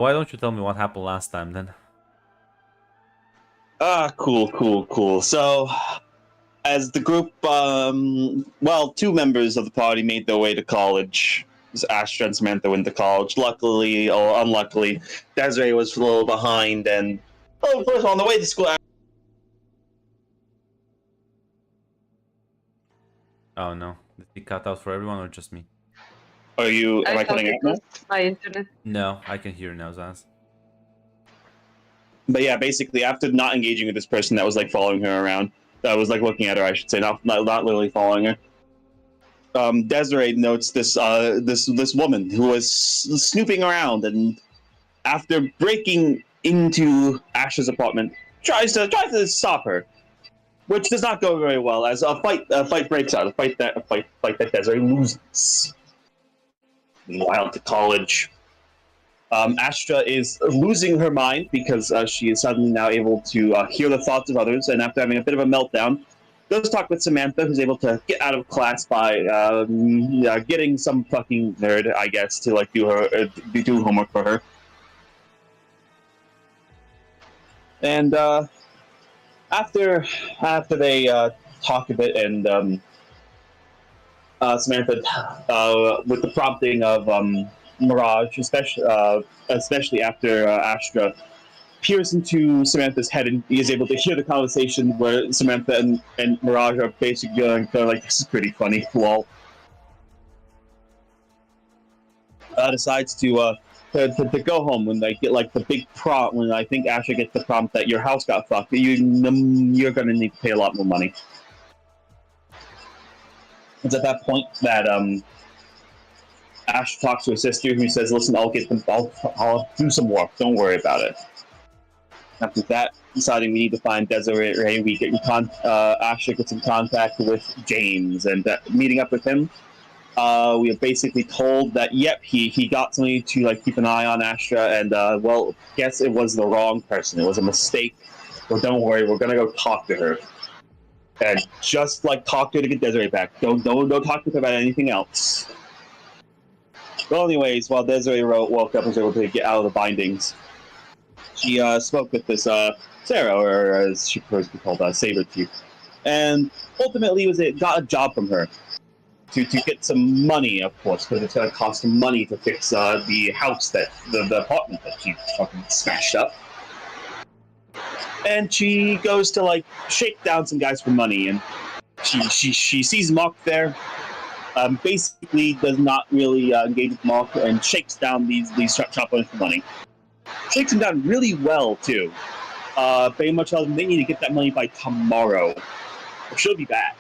Why don't you tell me what happened last time then? Cool. So, as the group, two members of the party made their way to college. Astra and Samantha went to college. Luckily, or unluckily, Desiree was a little behind, and first of all, on the way to school. Oh no. Did he cut out for everyone or just me? Am I cutting out now? My internet. No, I can hear now, Zaz. But yeah, basically, after not engaging with this person that was like following her around, that was like looking at her, I should say, not literally following her. Desiree notes this woman who was snooping around, and after breaking into Ash's apartment, tries to stop her, which does not go very well. As a fight breaks out, a fight that Desiree loses. Meanwhile, at the college, Astra is losing her mind because she is suddenly now able to hear the thoughts of others, and after having a bit of a meltdown, goes talk with Samantha, who's able to get out of class by getting some fucking nerd, I guess, to like do homework for her. And after they talk a bit, and Samantha, with the prompting of Mirage, especially after Astra peers into Samantha's head and he is able to hear the conversation where Samantha and Mirage are basically going, like, this is pretty funny, lol. Decides to go home when they get like the big prompt, when I think Astra gets the prompt that your house got fucked, you're gonna need to pay a lot more money. It's at that point that Ash talks to her sister, who says, "Listen, I'll do some work. Don't worry about it." After that, deciding we need to find Desiree, we get Asha gets in contact with James, and meeting up with him, we are basically told that he got somebody to like keep an eye on Astra, and guess it was the wrong person. It was a mistake. Well, don't worry, we're gonna go talk to her, and just like talk to her to get Desiree back. Don't talk to her about anything else. Well, anyways, while Desiree woke up and was able to get out of the bindings, she spoke with this Sarah, or as she prefers to be called, Sabretooth, and ultimately got a job from her to get some money, of course, because it's going to cost some money to fix the house the apartment that she fucking smashed up. And she goes to like shake down some guys for money, and she sees Mark there. Basically, does not really engage with Mark and shakes down these shop owners for money. Shakes him down really well too. Very much tells them they need to get that money by tomorrow, or she'll be back.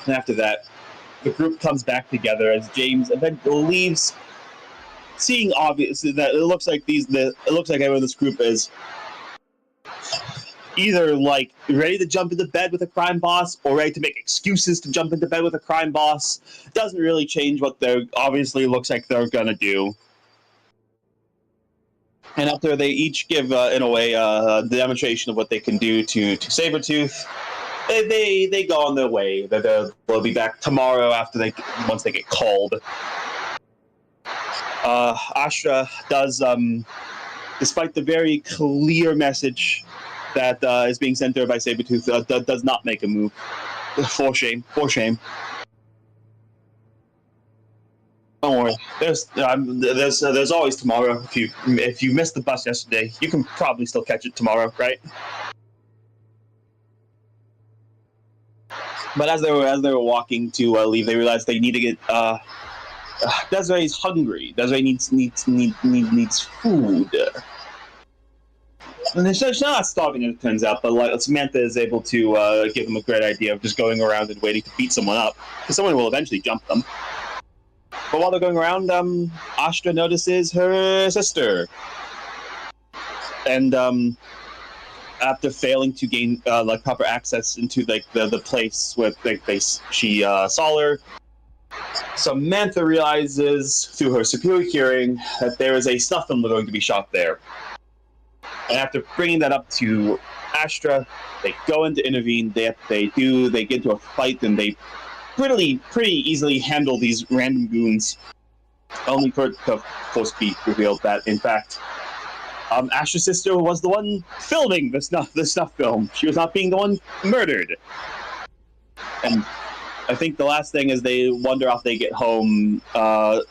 And after that, the group comes back together as James eventually leaves, seeing obviously that it looks like everyone in this group is either like ready to jump into bed with a crime boss or ready to make excuses to jump into bed with a crime boss. Doesn't really change what they're obviously looks like they're gonna do. And after they each give, in a way, the demonstration of what they can do to Sabretooth, they go on their way. They'll be back tomorrow once they get called. Astra does, despite the very clear message that is being sent to her by Sabretooth, does not make a move. For shame. Don't worry. There's always tomorrow. If you missed the bus yesterday, you can probably still catch it tomorrow, right? But as they were walking to leave, they realized they need to get. Desiree's hungry. Desiree needs food. And she's not starving, as it turns out, but like Samantha is able to give them a great idea of just going around and waiting to beat someone up, because someone will eventually jump them. But while they're going around, Astra notices her sister, and after failing to gain like proper access into like the place where she saw her, Samantha realizes through her superior hearing that there is a snuff film going to be shot there. And after bringing that up to Astra, they go in to intervene. They get into a fight, and they pretty easily handle these random goons only for it to, of course, be revealed that, in fact, Ash's sister was the one filming the snuff film. She was not being the one murdered. And I think the last thing is they wonder after they get home.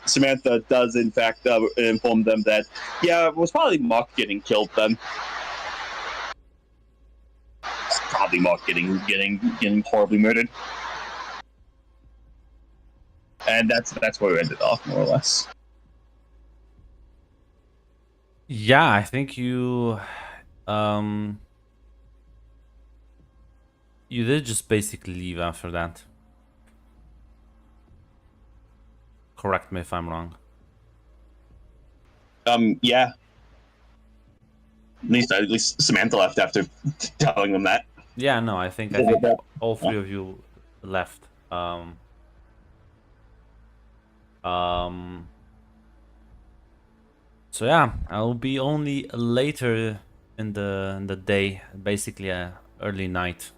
Samantha does, in fact, inform them that, yeah, it was probably Mark getting killed then. Probably Mark getting horribly murdered. And that's where we ended off, more or less. Yeah, I think you did just basically leave after that. Correct me if I'm wrong. Yeah. At least Samantha left after telling them that. Yeah, no, I think all three of you left. So yeah, I'll be only later in the day, basically early night,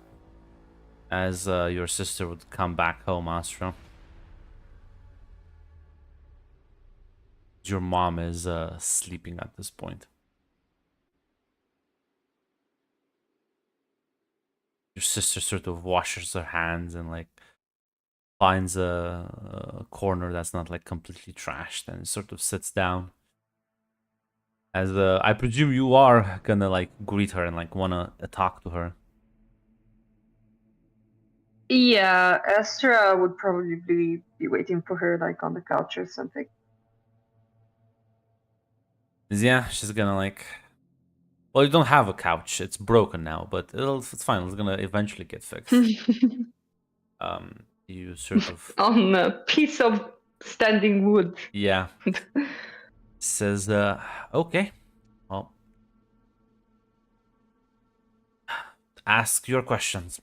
as your sister would come back home, Astra. Your mom is sleeping at this point. Your sister sort of washes her hands and like finds a corner that's not like completely trashed and sort of sits down. As I presume you are gonna like greet her and like wanna talk to her. Yeah, Astra would probably be waiting for her like on the couch or something. Yeah, she's gonna like. Well, you don't have a couch; it's broken now, but it's fine. It's gonna eventually get fixed. You sort of on a piece of standing wood. Yeah. Says, okay, well, ask your questions.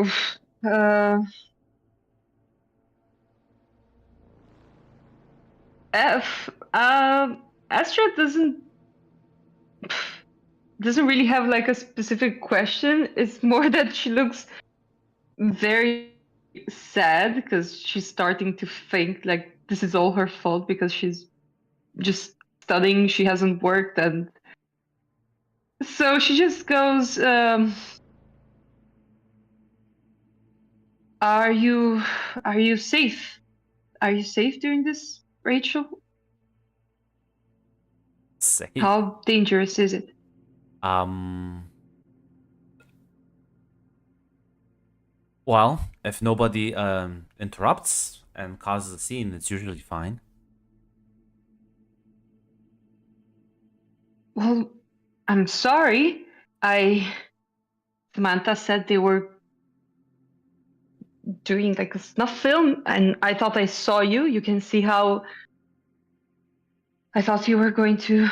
Oof. Astra doesn't really have like a specific question. It's more that she looks very sad because she's starting to think like this is all her fault because she's just studying, she hasn't worked, and so she just goes, are you safe? Are you safe doing this, Rachel? Safe? How dangerous is it? Well, if nobody interrupts and causes a scene, it's usually fine. Well, I'm sorry. Samantha said they were doing like a snuff film, and I thought I saw you. You can see how I thought you were going to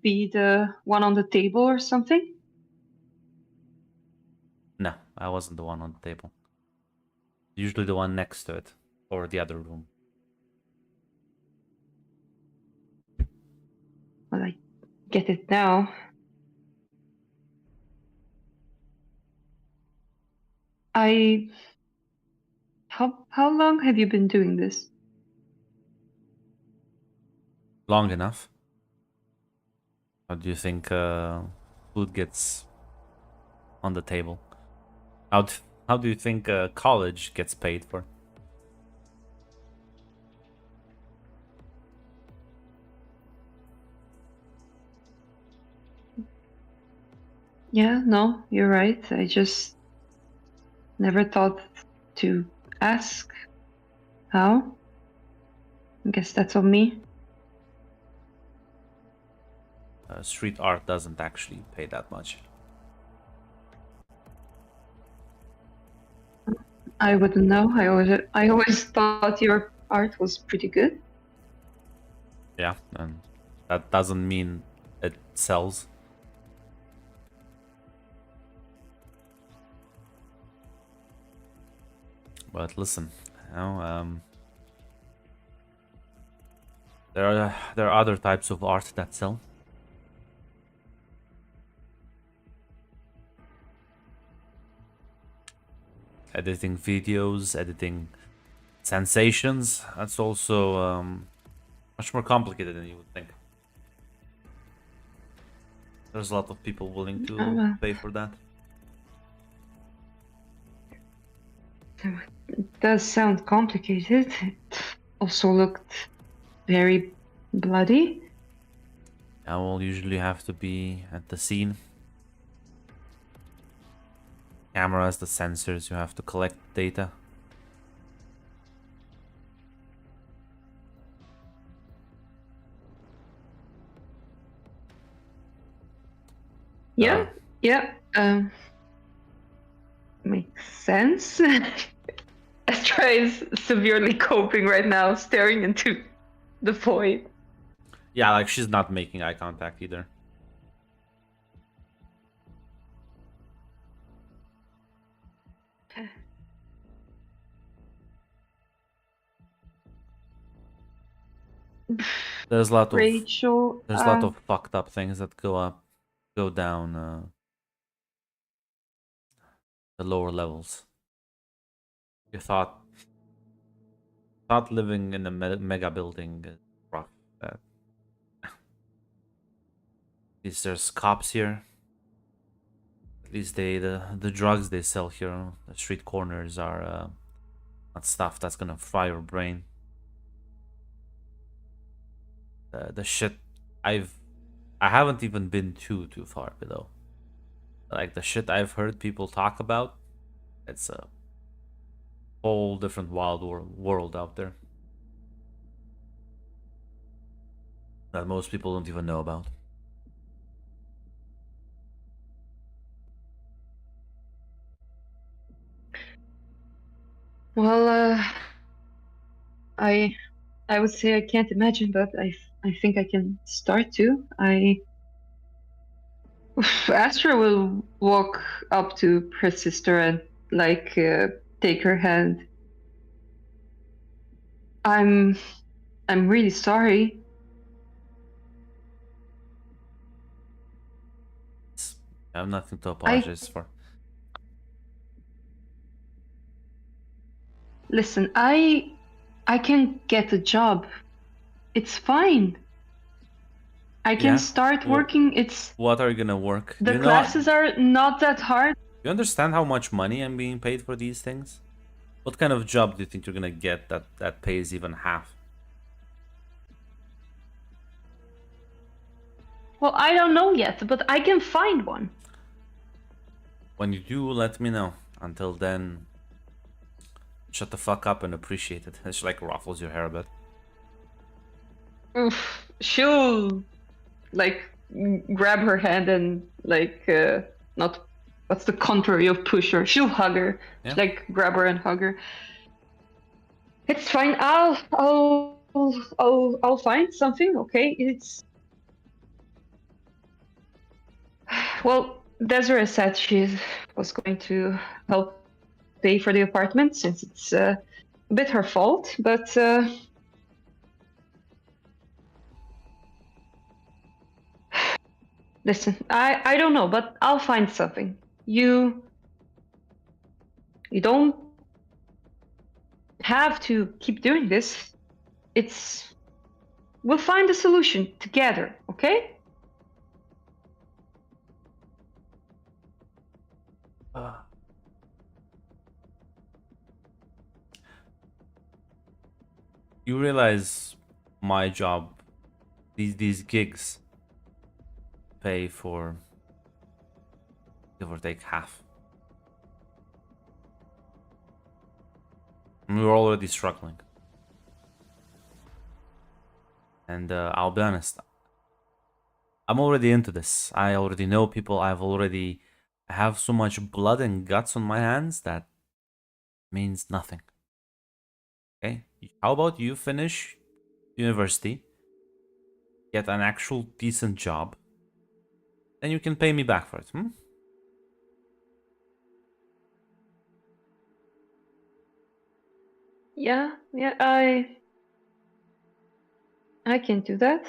be the one on the table or something. No, I wasn't the one on the table. Usually the one next to it, or the other room. Well, I get it now. How long have you been doing this? Long enough. How do you think food gets on the table? How do you think college gets paid for? Yeah, no, you're right. I just never thought to ask how. I guess that's on me. Street art doesn't actually pay that much. I wouldn't know. I always thought your art was pretty good. Yeah, and that doesn't mean it sells. But listen, you know, there are other types of art that sell. editing videos, editing sensations. That's also much more complicated than you would think. There's a lot of people willing to pay for that. It does sound complicated. It also looked very bloody. I will usually have to be at the scene. Cameras, the sensors, you have to collect data. Yeah, yeah. Makes sense. Astra is severely coping right now, staring into the void. Yeah, like she's not making eye contact either. There's a lot of Rachel. there's a lot of fucked up things that go down the lower levels. You thought living in a mega building is rough. At least there's cops here. At least the drugs they sell here on the street corners are not stuff that's gonna fry your brain. The shit I haven't even been too far below. Like the shit I've heard people talk about, it's a whole different wild world out there that most people don't even know about. Well, I would say I can't imagine, but I think I can start to. Astra will walk up to her sister and take her hand. I'm really sorry. I have nothing to apologize for. Listen, I can get a job. It's fine. I can start working. It's What are you gonna work? the classes are not that hard. You understand how much money I'm being paid for these things? What kind of job do you think you're gonna get that pays even half? Well, I don't know yet, but I can find one. When you do, let me know. Until then, shut the fuck up and appreciate it. She like ruffles your hair a bit. Oof. She'll grab her hand and not what's the contrary of push her. She'll hug her. Yeah. Grab her and hug her. It's fine. I'll find something. Okay. It's well. Desiree said she was going to help pay for the apartment since it's a bit her fault, but listen, I don't know, but I'll find something. You don't have to keep doing this. We'll find a solution together, okay? You realize my job, these gigs pay for give or take half. And we're already struggling. And I'll be honest, I'm already into this. I already know people. I have so much blood and guts on my hands that means nothing. Okay? How about you finish university, get an actual decent job, then you can pay me back for it, Yeah, I can do that.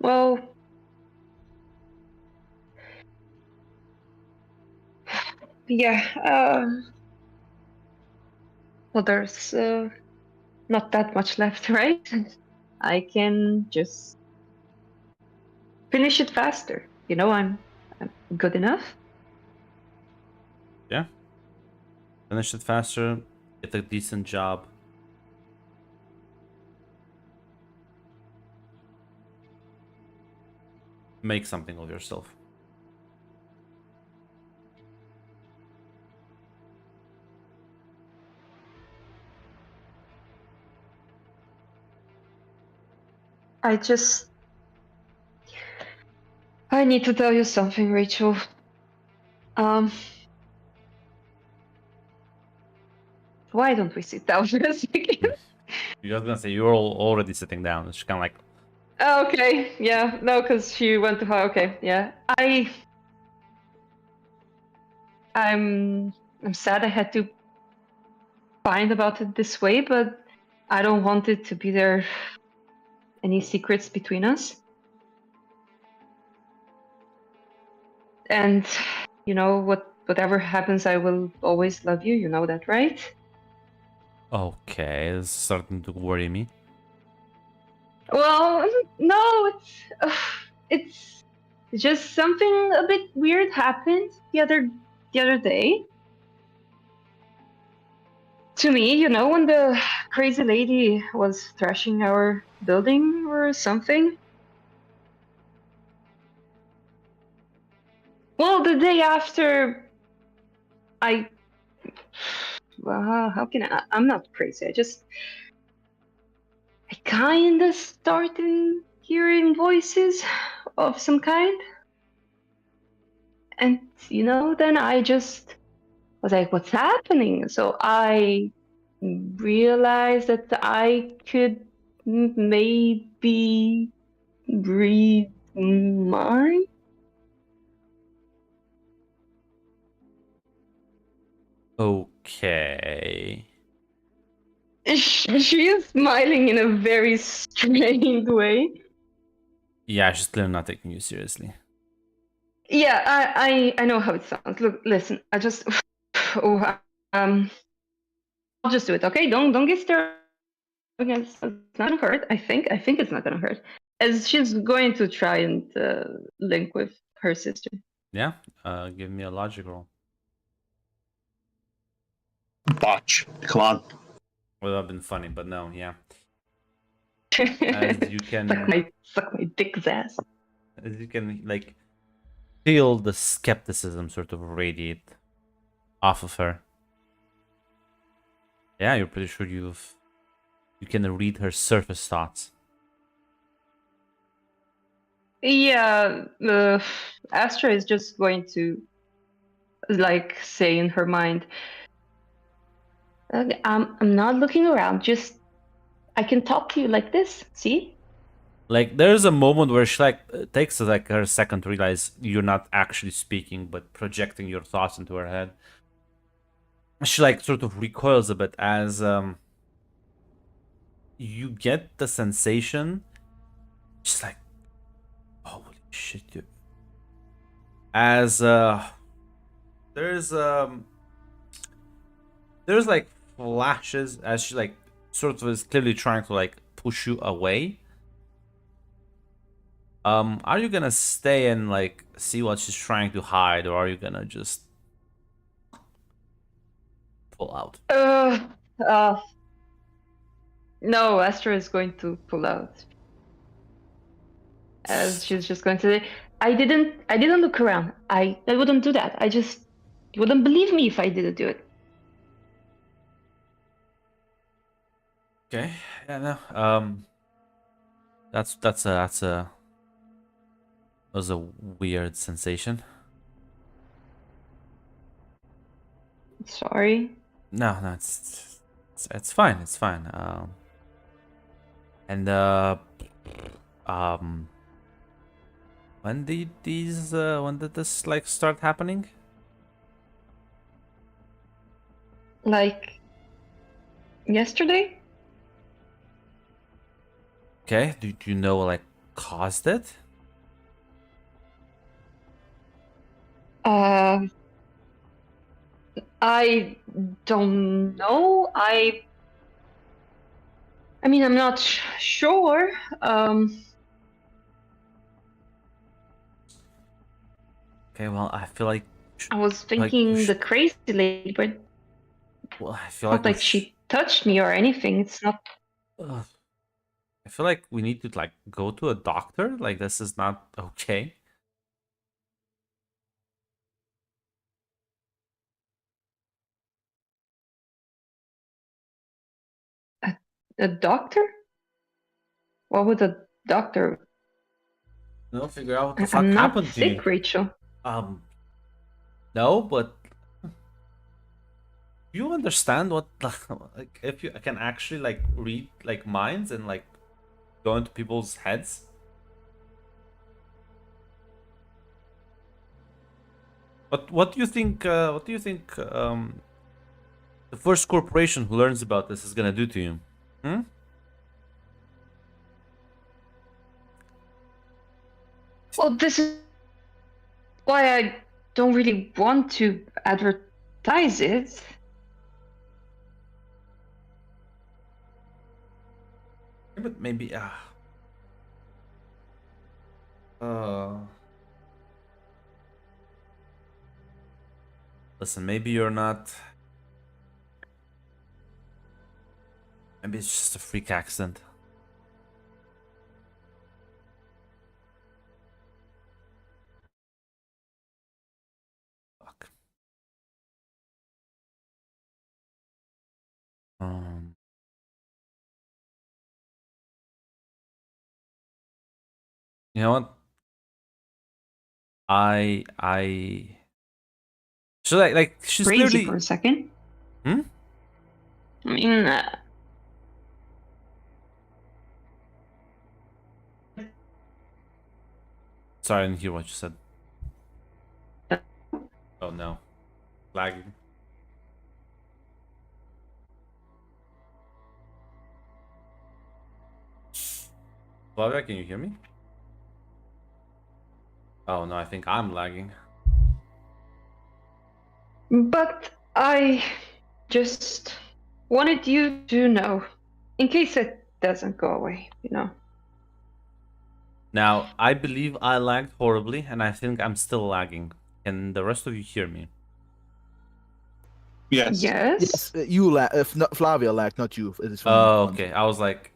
Well, Yeah. Well, there's not that much left, right? I can just finish it faster. I'm good enough. Yeah. Finish it faster. Get a decent job. Make something of yourself. I need to tell you something, Rachel. Um, why don't we sit down for a second? You're gonna say you're already sitting down. It's kind of like, Okay, yeah, no, because she went to her. Okay, yeah. I'm sad I had to find about it this way, but I don't want it to be there any secrets between us. And whatever happens, I will always love you. You know that, right? okay, it's starting to worry me. Well, no, it's just something a bit weird happened the other day to me. When the crazy lady was thrashing our building or something. Well, the day after, I well, how can I'm not crazy. I kind of started hearing voices of some kind. And, then I just was like, what's happening? So I realized that I could maybe read mine. Okay. She is smiling in a very strained way. Yeah, she's clearly not taking you seriously. Yeah, I know how it sounds. Look, listen, I just oh, I'll just do it, okay? Don't get started. It's not gonna hurt. I think it's not gonna hurt. As she's going to try and link with her sister. Yeah. Give me a logic roll. Botch. Come on. Would have been funny, but no. Yeah. As you can, suck my dick's ass. as you can like feel the skepticism sort of radiate off of her. Yeah, you're pretty sure you can read her surface thoughts. Yeah, Astra is just going to say in her mind, I'm not looking around. Just I can talk to you like this. See? Like there's a moment where she takes like her second to realize you're not actually speaking but projecting your thoughts into her head. She sort of recoils a bit as you get the sensation. She's like, holy shit, dude. As there's like flashes as she sort of is clearly trying to push you away. Are you gonna stay and see what she's trying to hide, or are you gonna just pull out? Uh, no, Astra is going to pull out. As she's just going to say, I didn't look around. I wouldn't do that. You wouldn't believe me if I didn't do it. Okay, yeah, no. That was a weird sensation. Sorry. No, it's fine. It's fine. And um, when did this start happening? Like yesterday? Okay, do you know caused it? Uh, I don't know. I mean, I'm not sure. Okay, well, I feel like I was we thinking the should. crazy lady, but Well, I feel not like we like she touched me or anything. It's not. Ugh. I feel like we need to like go to a doctor. Like this is not okay. A doctor? What would a doctor? No, figure out what the fuck I'm not happened to you. sick, Rachel. No, but you understand what like if you can actually like read like minds and like go into people's heads. What do you think? What do you think? The first corporation who learns about this is gonna do to you? Hmm? Well, this is why I don't really want to advertise it. Yeah, but maybe. Listen, maybe you're not. Maybe it's just a freak accident. Fuck. You know what? I. So like she's Crazy clearly. for a second. Hmm? I mean, Sorry, I didn't hear what you said. Oh no, lagging. Flavia, can you hear me? Oh no, I think I'm lagging. but I just wanted you to know, in case it doesn't go away, you know. Now, I believe I lagged horribly, and I think I'm still lagging. Can the rest of you hear me? Yes. Yes. Yes, you lag. Flavia lagged, not you. It is from Oh, on. okay. I was like,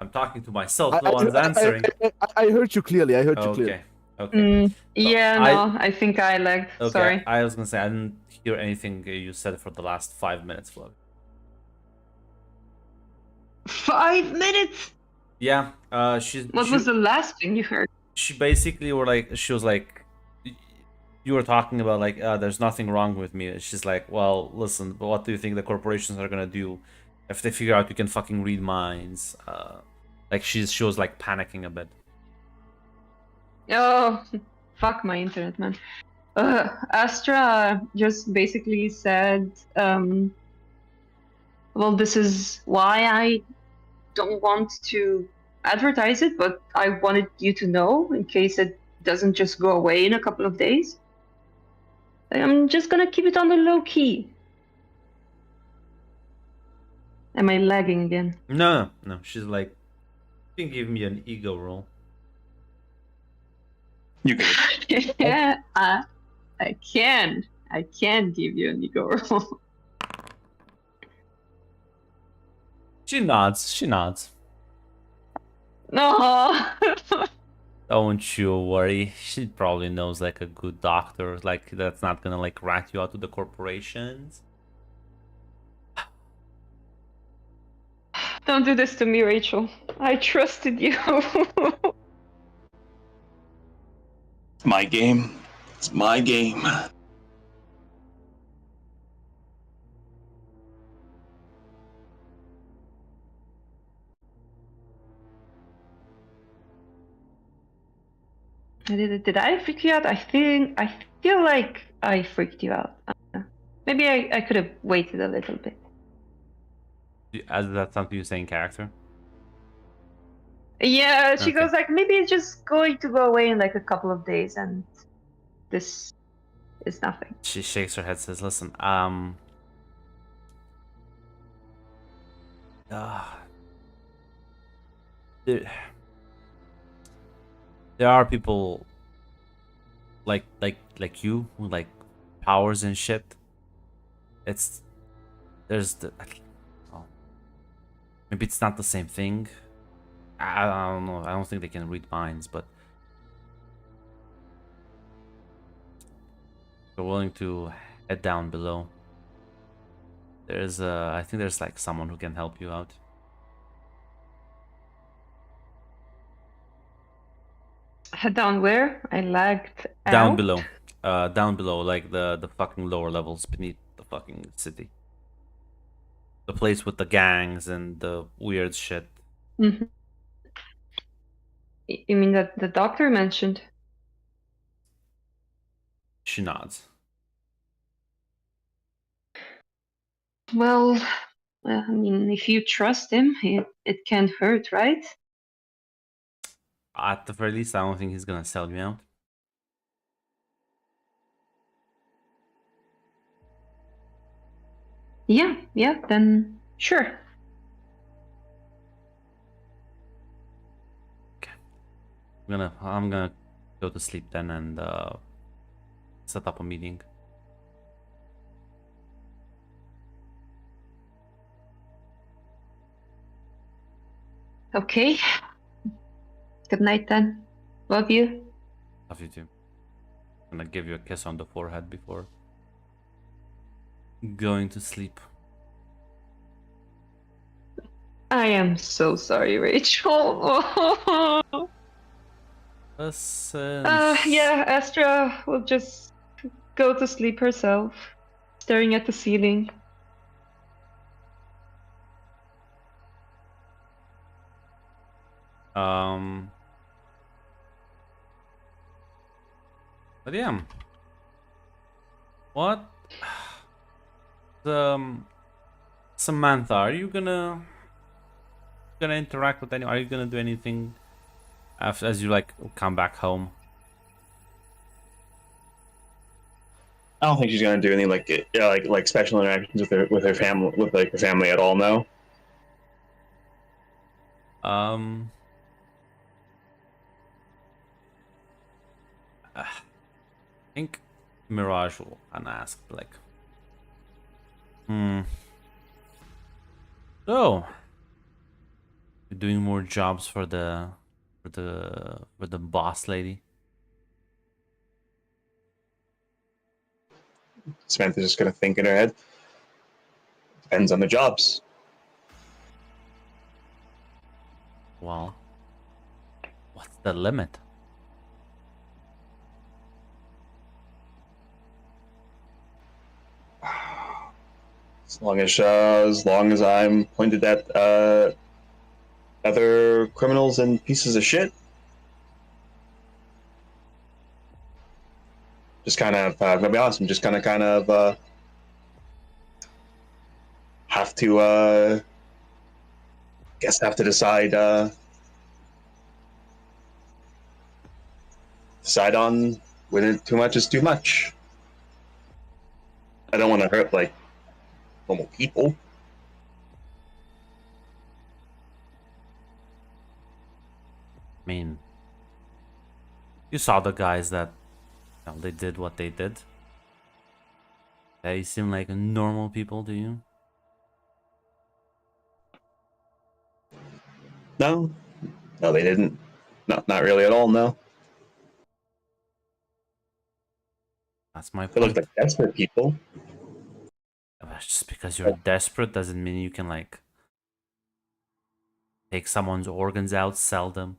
I'm talking to myself. I, No one's answering. I heard you clearly. I heard you clearly. Okay. Okay. Yeah, I- no, I think I lagged. Okay. Sorry. I was gonna say I didn't hear anything you said for the last 5 minutes, Flavia. 5 minutes? Yeah. She. What was the last thing you heard? She basically were like, she was like, you were talking about like, there's nothing wrong with me. She's like, well, listen, but what do you think the corporations are gonna do if they figure out you can fucking read minds? Like she was like panicking a bit. Oh, fuck my internet, man. Astra just basically said, well, this is why I don't want to advertise it, but I wanted you to know in case it doesn't just go away in a couple of days. I'm just gonna keep it on the low key. Am I lagging again? No. She's like, you can give me an ego roll. You can. Yeah, I can. I can give you an ego roll. She nods. No. Don't you worry. She probably knows like a good doctor, like that's not gonna like rat you out to the corporations. Don't do this to me, Rachel. I trusted you. It's my game. It's my game. Did I freak you out? I feel like I freaked you out. Maybe I could have waited a little bit. As that's something you say in character. Yeah, she Okay. goes like, maybe it's just going to go away in like a couple of days, and this is nothing. She shakes her head, says, "Listen, there, there are people like you who like powers and shit. It's there's the oh, maybe it's not the same thing. I don't know. I don't think they can read minds, but they're willing to head down below. There's I think there's like someone who can help you out. Head down where? I lagged Down out. below. Down below, like the fucking lower levels beneath the fucking city. The place with the gangs and the weird shit. Mhm. You mean that the doctor mentioned? She nods. Well, I mean, if you trust him, it can't hurt, right? At the very least, I don't think he's gonna sell you out. Yeah, then sure. I'm gonna go to sleep then and set up a meeting. Okay. Good night then. Love you. Love you too. I'm gonna give you a kiss on the forehead before going to sleep. I am so sorry, Rachel. Listen. Yeah, Astra will just go to sleep herself, staring at the ceiling. But yeah. What? Samantha, are you gonna interact with anyone? Are you gonna do anything after as you like come back home? I don't think she's gonna do any like special interactions with her family her family at all. No. I think Mirage will ask like, so you're doing more jobs for the boss lady? Samantha's just gonna think in her head. Depends on the jobs. Well, what's the limit? As long as I'm pointed at other criminals and pieces of shit. Just kind of, I'm gonna be honest, I'm just gonna kind of have to, guess have to decide on whether too much is too much. I don't want to hurt like normal people. I mean, you saw the guys that they did what they did. They seem like normal people to you? No, they didn't. Not really at all. No, That's my they point. looked like desperate people. Just because you're desperate doesn't mean you can like take someone's organs out, sell them,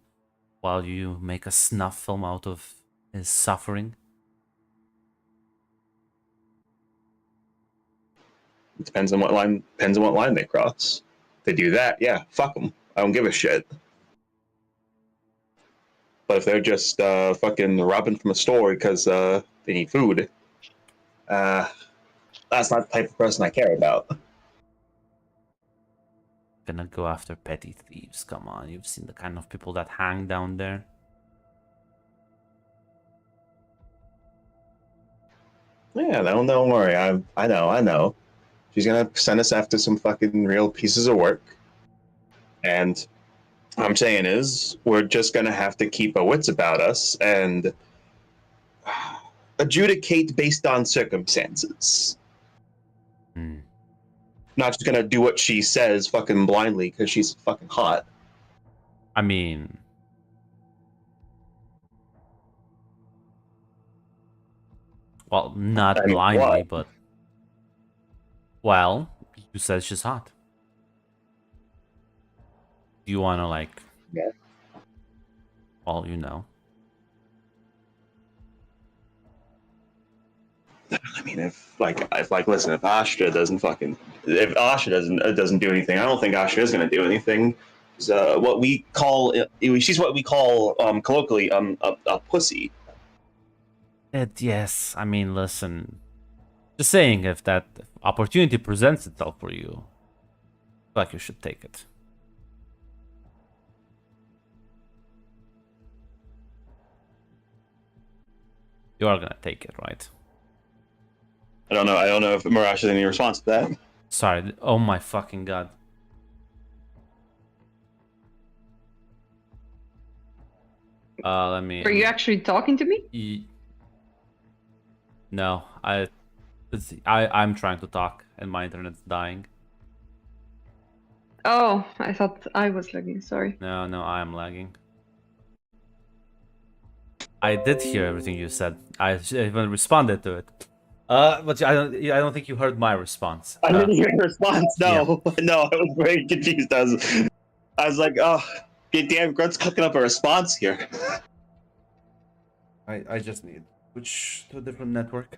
while you make a snuff film out of his suffering. It depends on what line. Depends on what line they cross. If they do that, yeah, fuck them. I don't give a shit. But if they're just fucking robbing from a store because they need food, that's not the type of person I care about. Gonna go after petty thieves. Come on, you've seen the kind of people that hang down there. Yeah, don't worry. I know. She's gonna send us after some fucking real pieces of work. And what I'm saying is, we're just gonna have to keep our wits about us and adjudicate based on circumstances. Hmm. Not just gonna do what she says fucking blindly because she's fucking hot. I mean, well, not I mean, blindly, what? but well, you said she's hot. Do you want to like? Yeah. Well, you know. I mean, if listen, if Astra doesn't do anything, I don't think Astra is gonna do anything. What we call she's what we call colloquially a pussy. Yes, I mean, listen. Just saying, if that opportunity presents itself for you, like you should take it. You are gonna take it, right? I don't know. I don't know if Marash has any response to that. Sorry. Oh my fucking god. Let me. Are you actually talking to me? No, I'm trying to talk and my internet's dying. Oh, I thought I was lagging. Sorry. No, I am lagging. I did hear everything you said. I even responded to it. But I don't think you heard my response. I didn't hear a response. No, no, I was very confused. I was like, oh, damn, Grunt's cooking up a response here. I just need to switch to a different network.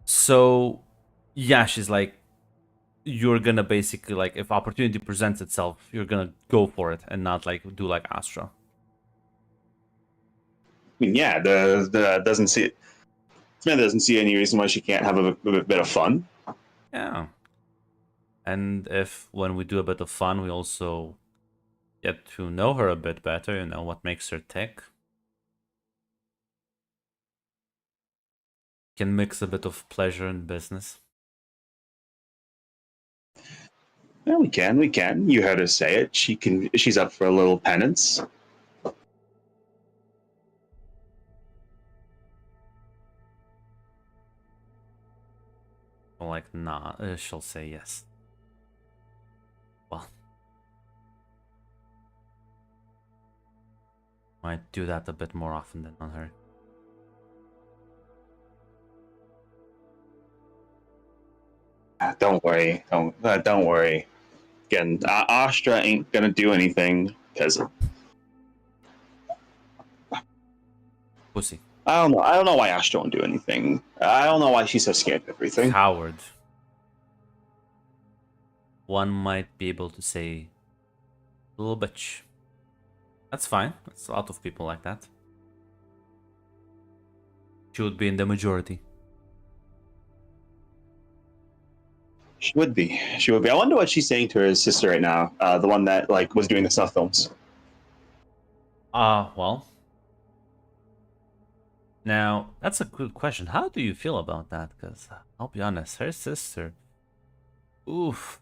So yeah, she's like, you're gonna basically like, if opportunity presents itself, you're gonna go for it and not like do like Astra. I mean, yeah, Samantha doesn't see any reason why she can't have a bit of fun. Yeah. And if when we do a bit of fun, we also get to know her a bit better, you know, what makes her tick. Can mix a bit of pleasure and business. Yeah, we can. You heard her say it. She's up for a little penance. Well, like, nah, she'll say yes. Well, might do that a bit more often than on her. Don't worry. Don't worry. Again, Astra ain't gonna do anything because Pussy. I don't know why Astra won't do anything. I don't know why she's so scared of everything. Coward. One might be able to say, little bitch. That's fine. That's a lot of people like that. She would be in the majority. She would be. I wonder what she's saying to her sister right now. The one that like was doing the snuff films. Well. Now, that's a good question. How do you feel about that? Because, I'll be honest, her sister... Oof.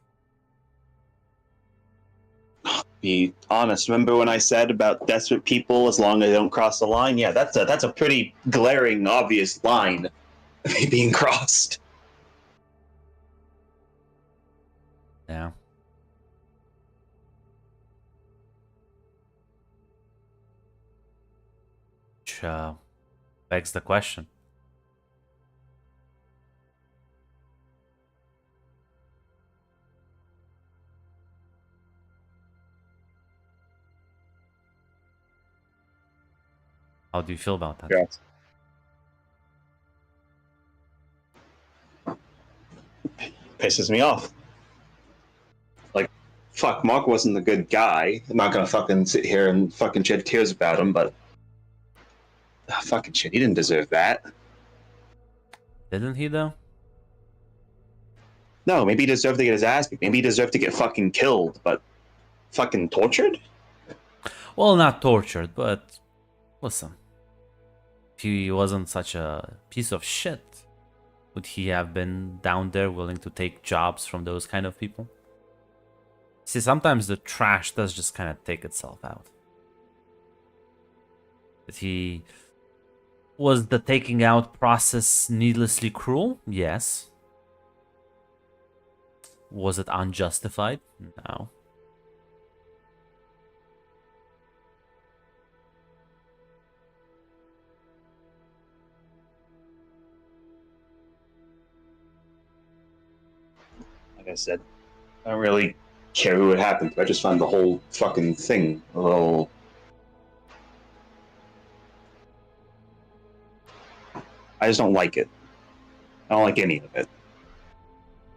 Be honest. Remember when I said about desperate people as long as they don't cross the line? Yeah, that's a pretty glaring, obvious line being crossed. Yeah. Which, begs the question. How do you feel about that? Yes. Pisses me off. Like, fuck, Mark wasn't a good guy. I'm not gonna fucking sit here and fucking shed tears about him, but fucking shit, he didn't deserve that. Didn't he, though? No, maybe he deserved to get his ass beat. Maybe he deserved to get fucking killed, but fucking tortured? Well, not tortured, but... Listen. If he wasn't such a piece of shit, would he have been down there willing to take jobs from those kind of people? See, sometimes the trash does just kind of take itself out. But was the taking out process needlessly cruel? Yes. Was it unjustified? No. Like I said, I don't really care who it happened to. I just find the whole fucking thing a little. I just don't like it. I don't like any of it.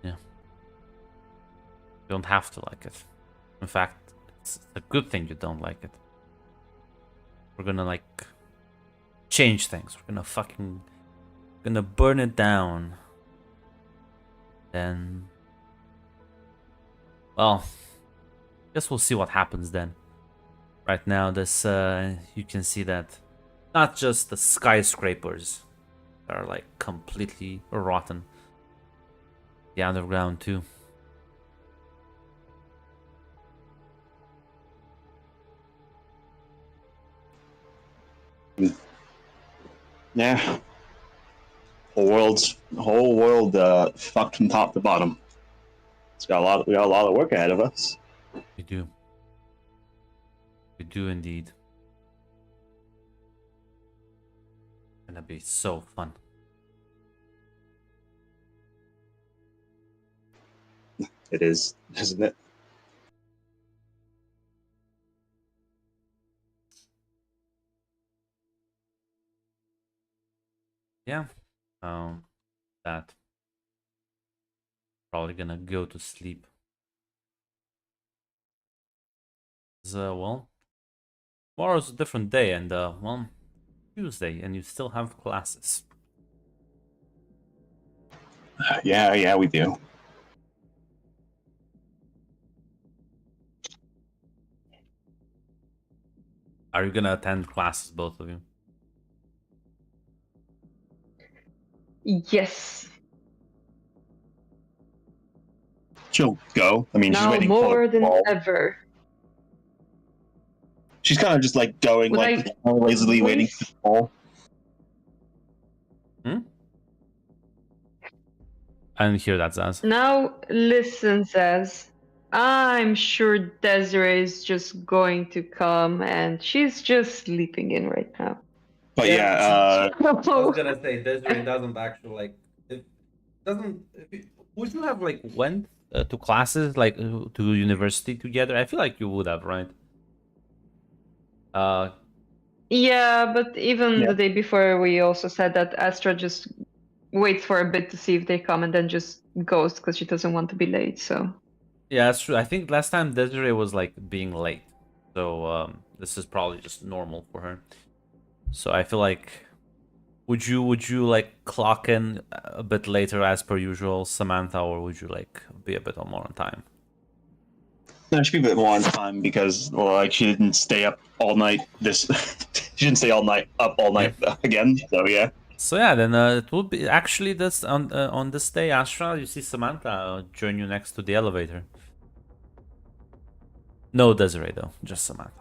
Yeah. You don't have to like it. In fact, it's a good thing you don't like it. We're gonna like change things. We're gonna burn it down. Then, well, guess we'll see what happens then. Right now, this you can see that not just the skyscrapers are like completely rotten. The underground too. Yeah. Whole world fucked from top to bottom. We got a lot of work ahead of us. We do. We do indeed. Gonna be so fun. It is, isn't it? Yeah. That. Probably gonna go to sleep. So, well, tomorrow's a different day, and well, Tuesday, and you still have classes. Yeah, we do. Are you gonna attend classes, both of you? Yes. She'll go. I mean, she's Now waiting more for the than call. ever. She's kind of just like going, Would like I lazily waiting for the call. I didn't hear that, Zaz. Now listen, Zaz. I'm sure Desiree is just going to come, and she's just sleeping in right now. But Yeah. yeah, I was gonna say Desiree doesn't actually like. It doesn't. Would you have like went to classes like to university together? I feel like you would have, right? Yeah, but even Yeah. the day before, we also said that Astra just waits for a bit to see if they come, and then just goes because she doesn't want to be late. So Yeah, that's true. I think last time Desiree was like being late, so this is probably just normal for her. So I feel like, would you like clock in a bit later as per usual, Samantha, or would you like be a bit more on time? no, she'd be a bit more on time because, well, like she didn't stay up all night. She didn't stay up all night again. So yeah. So yeah, then it will be actually this on this day, Astra. You see Samantha join you next to the elevator. No Desiree though, just Samantha.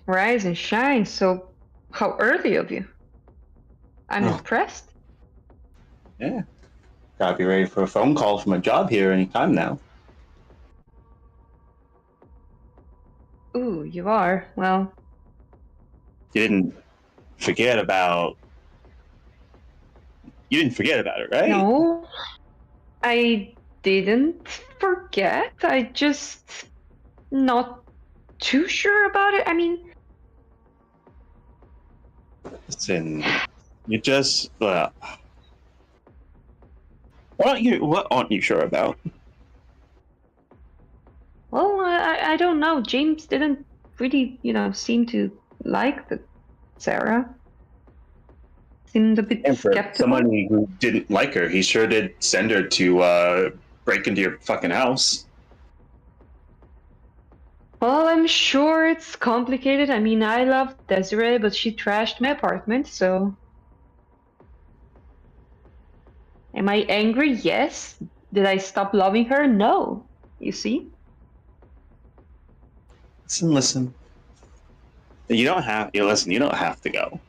rise and shine. So, how early of you? I'm Oh. impressed. Yeah. Gotta be ready for a phone call from a job here anytime now. Ooh, you are. Well, You didn't forget about. You didn't forget about it, right? no, I didn't forget. I just not too sure about it. I mean, Listen, you just. What aren't you sure about? well, I don't know. James didn't really, seem to like the Sarah. Seemed a bit And for skeptical. somebody who didn't like her, he sure did send her to break into your fucking house. Well, I'm sure it's complicated. I mean, I love Desiree, but she trashed my apartment, so. Am I angry? Yes. Did I stop loving her? No. you see? Listen. You don't have. You listen. You don't have to go.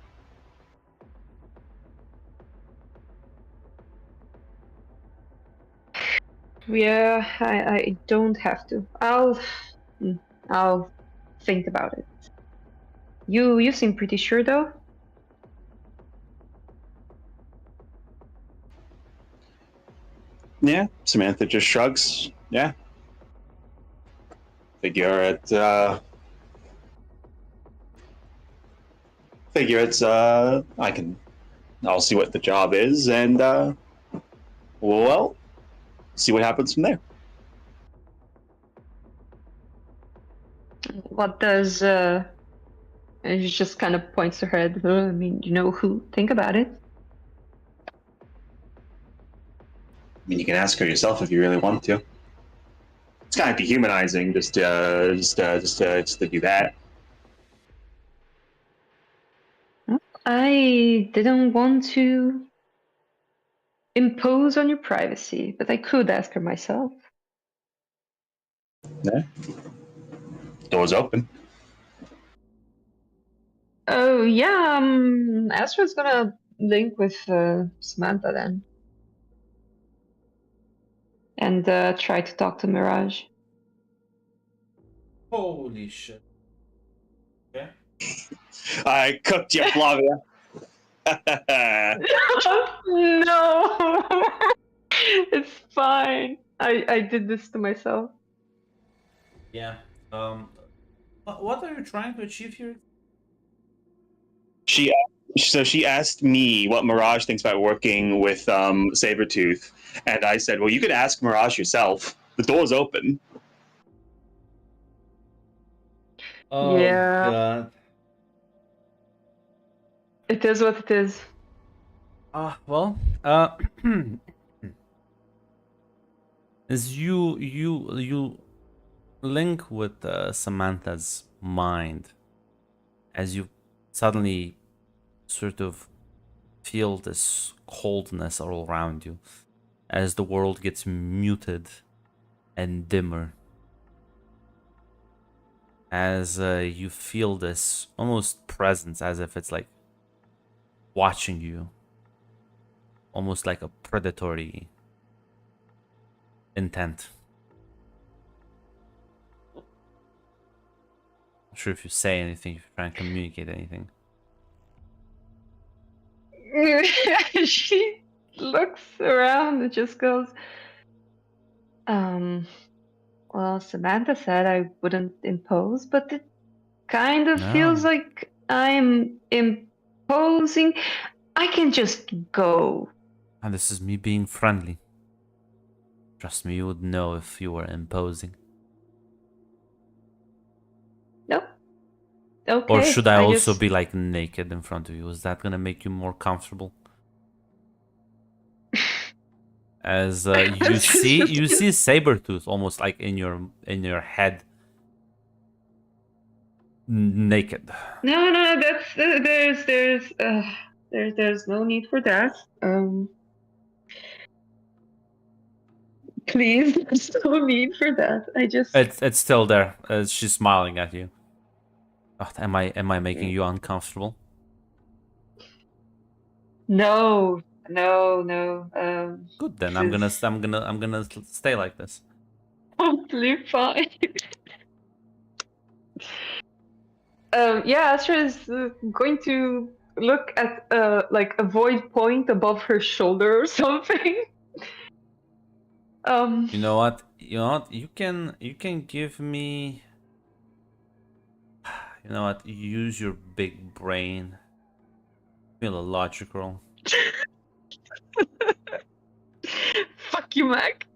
Yeah, I don't have to. I'll think about it. You seem pretty sure though. Yeah. Samantha just shrugs. Yeah. Figure it's I'll see what the job is and well, see what happens from there. What does and she just kind of points her head. I mean, you know who? Think about it. I mean, you can ask her yourself if you really want to. It's kind of dehumanizing just to do that. I didn't want to impose on your privacy, but I could ask her myself. Yeah. Door's open. Oh yeah, Astra's gonna link with Samantha then, and try to talk to Mirage. Holy shit. Yeah. I cooked you, Flavia. No, it's fine. I did this to myself. Yeah. What are you trying to achieve here? She asked me what Mirage thinks about working with Sabretooth, and I said, well, you could ask Mirage yourself. The door's open. Oh, Yeah. God. It is what it is. Well, as you link with Samantha's mind, as you suddenly sort of feel this coldness all around you, as the world gets muted and dimmer, as you feel this almost presence, as if it's like watching you, almost like a predatory intent. Not sure if you say anything, if you try and communicate anything. She looks around and just goes, well, Samantha said I wouldn't impose, but it kind of feels No. like I'm imposing. I can just go. And this is me being friendly. Trust me, you would know if you were imposing. Nope. Okay. Or should I also just... be like naked in front of you? Is that gonna make you more comfortable? As you see Sabretooth almost like in your head, naked. No, that's there's no need for that. Please, there's no need for that. I just It's still there. She's smiling at you. Oh, am I making you uncomfortable? no. Good then. I'm gonna stay like this. Totally fine. Yeah, Astra is going to look at like a void point above her shoulder or something. You know what? You can give me. You know what? Use your big brain. Feel a logic roll. Fuck you, Mac.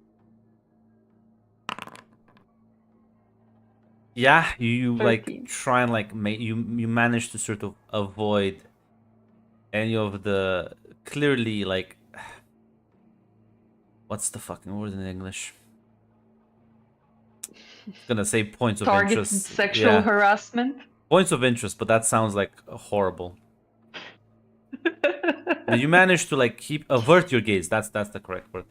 Yeah, you 13. like try and like you manage to sort of avoid any of the clearly like what's the fucking word in English? I'm gonna say points of Targeted interest. sexual harassment. Points of interest, but that sounds like horrible. You manage to like avert your gaze. That's the correct word.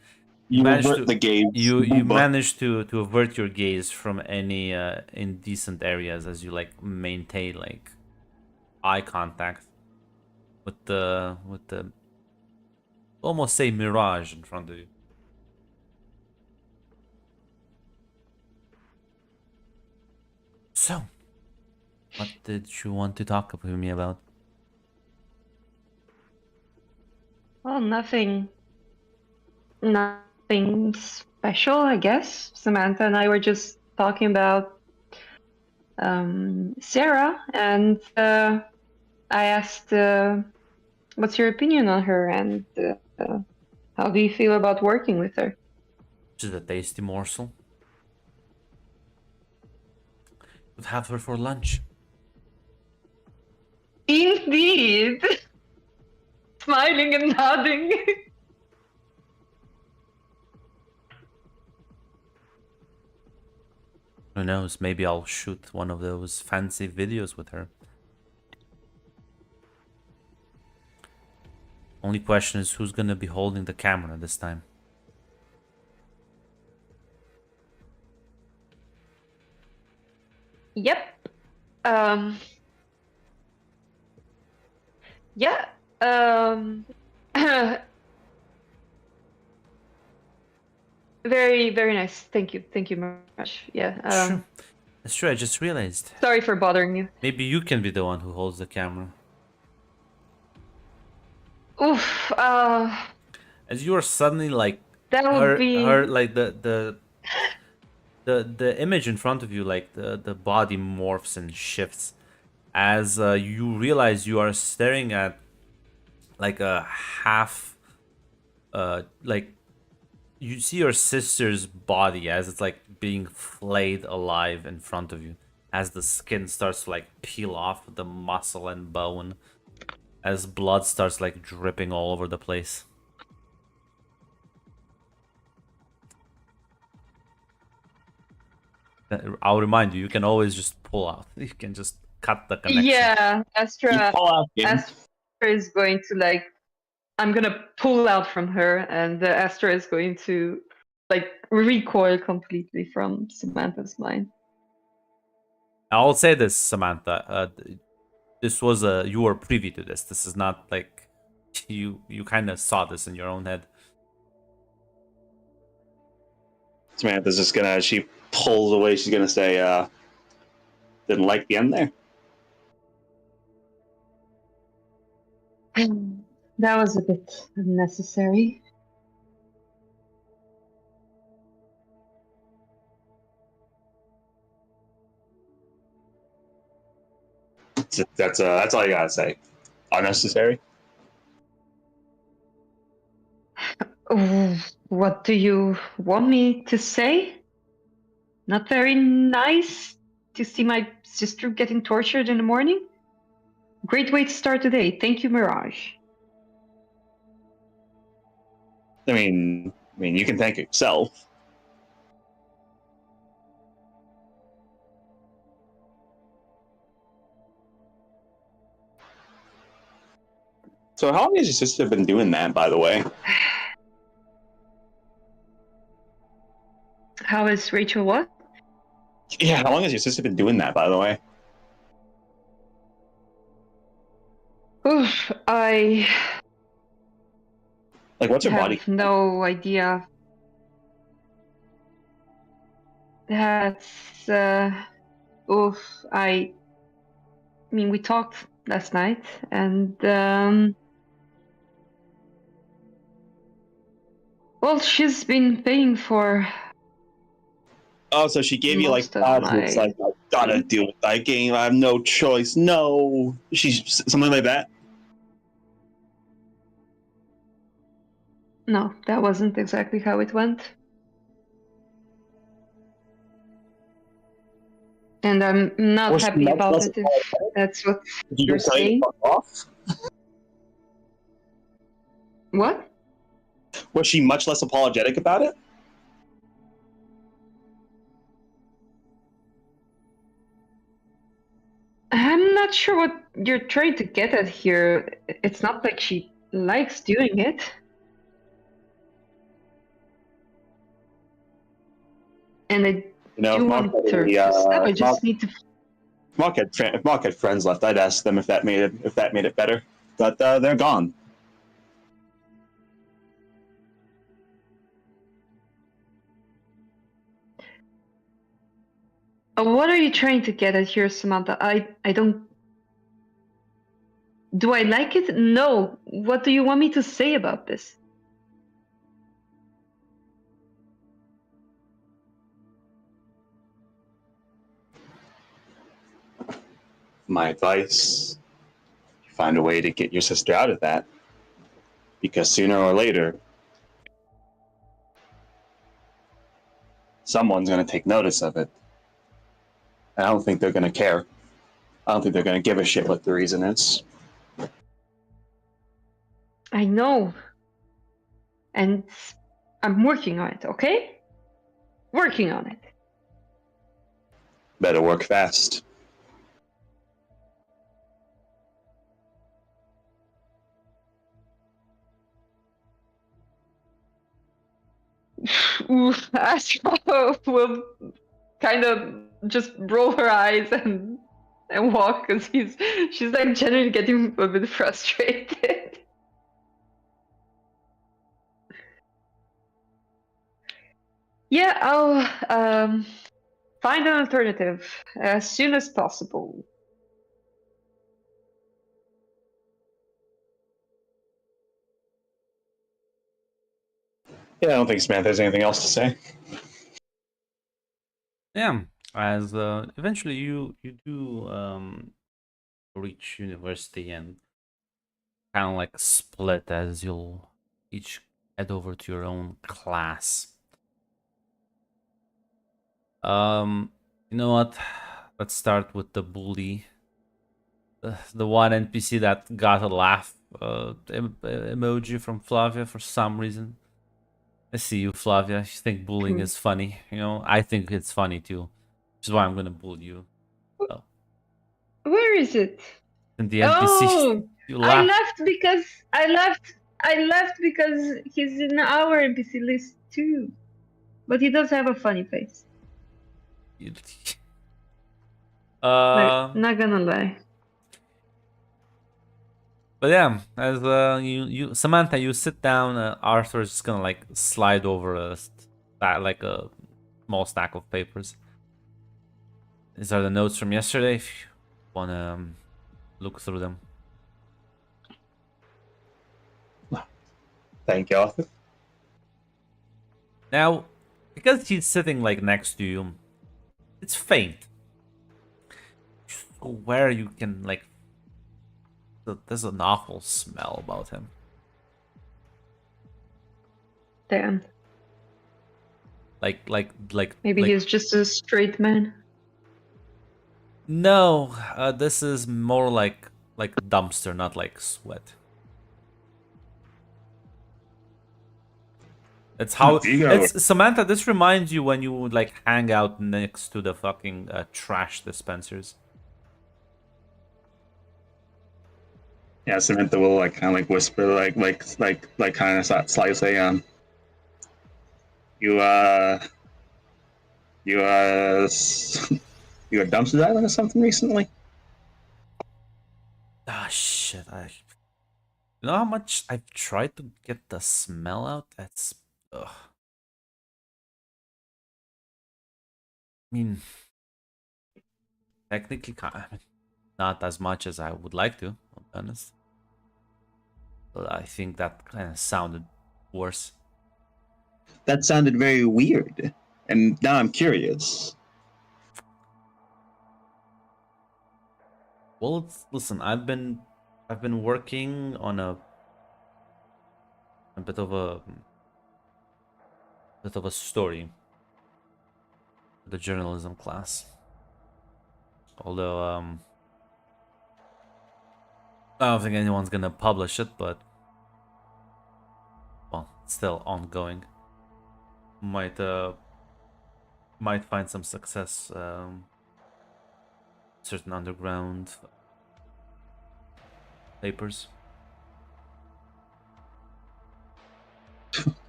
You managed avert to- the gaze. You but manage to avert your gaze from any indecent areas as you like maintain like eye contact with the almost say mirage in front of you. So, what did you want to talk with me about? Well, nothing special, I guess. Samantha and I were just talking about Sarah, and I asked, "What's your opinion on her, and how do you feel about working with her?" She's a tasty morsel. Would have her for lunch. Indeed, smiling and nodding. Who knows? Maybe I'll shoot one of those fancy videos with her. Only question is who's gonna be holding the camera this time. Yep. Yeah. Very, very nice. Thank you. Thank you very much. Yeah. Sure. That's true, I just realized. Sorry for bothering you. Maybe you can be the one who holds the camera. Oof. As you are suddenly like That would be. her like the image in front of you, like the body morphs and shifts as you realize you are staring at like a half like you see your sister's body as it's like being flayed alive in front of you, as the skin starts to like peel off the muscle and bone, as blood starts like dripping all over the place. I'll remind you, you can always just pull out. You can just cut the connection. Yeah, You Astra. pull out game. Astra is going to like. I'm gonna pull out from her, and Astra is going to like recoil completely from Samantha's mind. I'll say this, Samantha. This was you were privy to this. This is not like you kind of saw this in your own head. Samantha's just gonna, as she pulls away, she's gonna say, didn't like the end there. That was a bit unnecessary. That's all you gotta say. Unnecessary. What do you want me to say? Not very nice to see my sister getting tortured in the morning? Great way to start the day. Thank you, Mirage. I mean, you can thank yourself. So how long has your sister been doing that, by the way? How is Rachel what? Yeah, how long has your sister been doing that, by the way? Oof, I Like, what's her have body? no idea. That's oof, I mean we talked last night and well, she's been paying for. Oh, so she gave you like Most of it's my- like, I gotta deal with that game. I have no choice. No, she's something like that. No, that wasn't exactly how it went. And I'm not Was she happy much about less it if that's what Did you you're just tell you to saying. fuck off? What? Was she much less apologetic about it? I'm not sure what you're trying to get at here. It's not like she likes doing it. And I You know, do want her to stop. I just need to. If Mark had friends left, I'd ask them if that made it better. But they're gone. What are you trying to get at here, Samantha? I don't. Do I like it? No. What do you want me to say about this? My advice: find a way to get your sister out of that, because sooner or later, someone's going to take notice of it. And I don't think they're going to care. I don't think they're going to give a shit what the reason is. I know. And I'm working on it, okay? Working on it. Better work fast. Astra will kind of just roll her eyes and walk because she's like genuinely getting a bit frustrated. Yeah, I'll find an alternative as soon as possible. Yeah, I don't think Samantha has anything else to say. Yeah, as eventually you do reach university and kind of like split as you'll each head over to your own class. You know what? Let's start with the bully. The one NPC that got a laugh emoji from Flavia for some reason. I see you, Flavia. You think bullying is funny. You know, I think it's funny too. Which is why I'm gonna bully you. Oh. Where is it? And the NPC, Oh, you I laugh. left because he's in our NPC list too. But he does have a funny face. Like, not gonna lie. But yeah, as you Samantha, you sit down. Arthur's just gonna like slide over like a small stack of papers. These are the notes from yesterday. If you wanna look through them. Thank you, Arthur. Now, because he's sitting like next to you, it's faint. So where you can like, there's an awful smell about him. Damn. Like Maybe like, he's just a straight man. No, this is more like dumpster, not like sweat. It's how it's Samantha. This reminds you when you would like hang out next to the fucking trash dispensers. Yeah, Samantha will like kind of like whisper, like kind of slightly say, you you you a dumpster island or something recently? Ah shit! You know how much I've tried to get the smell out. That's ugh. I mean, technically, not as much as I would like to. I'll be honest. But I think that kind of sounded worse. That sounded very weird, and now I'm curious. Well, listen, I've been working on a bit of a story for the journalism class. Although I don't think anyone's gonna publish it, but well, it's still ongoing. Might find some success. Certain underground papers.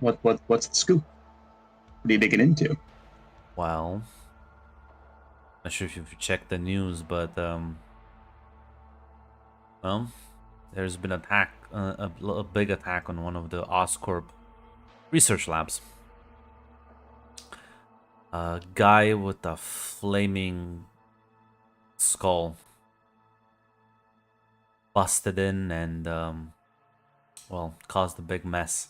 What's the scoop? What are you digging into? Well, not sure if you've checked the news, but well, there's been a big attack on one of the Oscorp research labs. A guy with a flaming skull busted in and well, caused a big mess.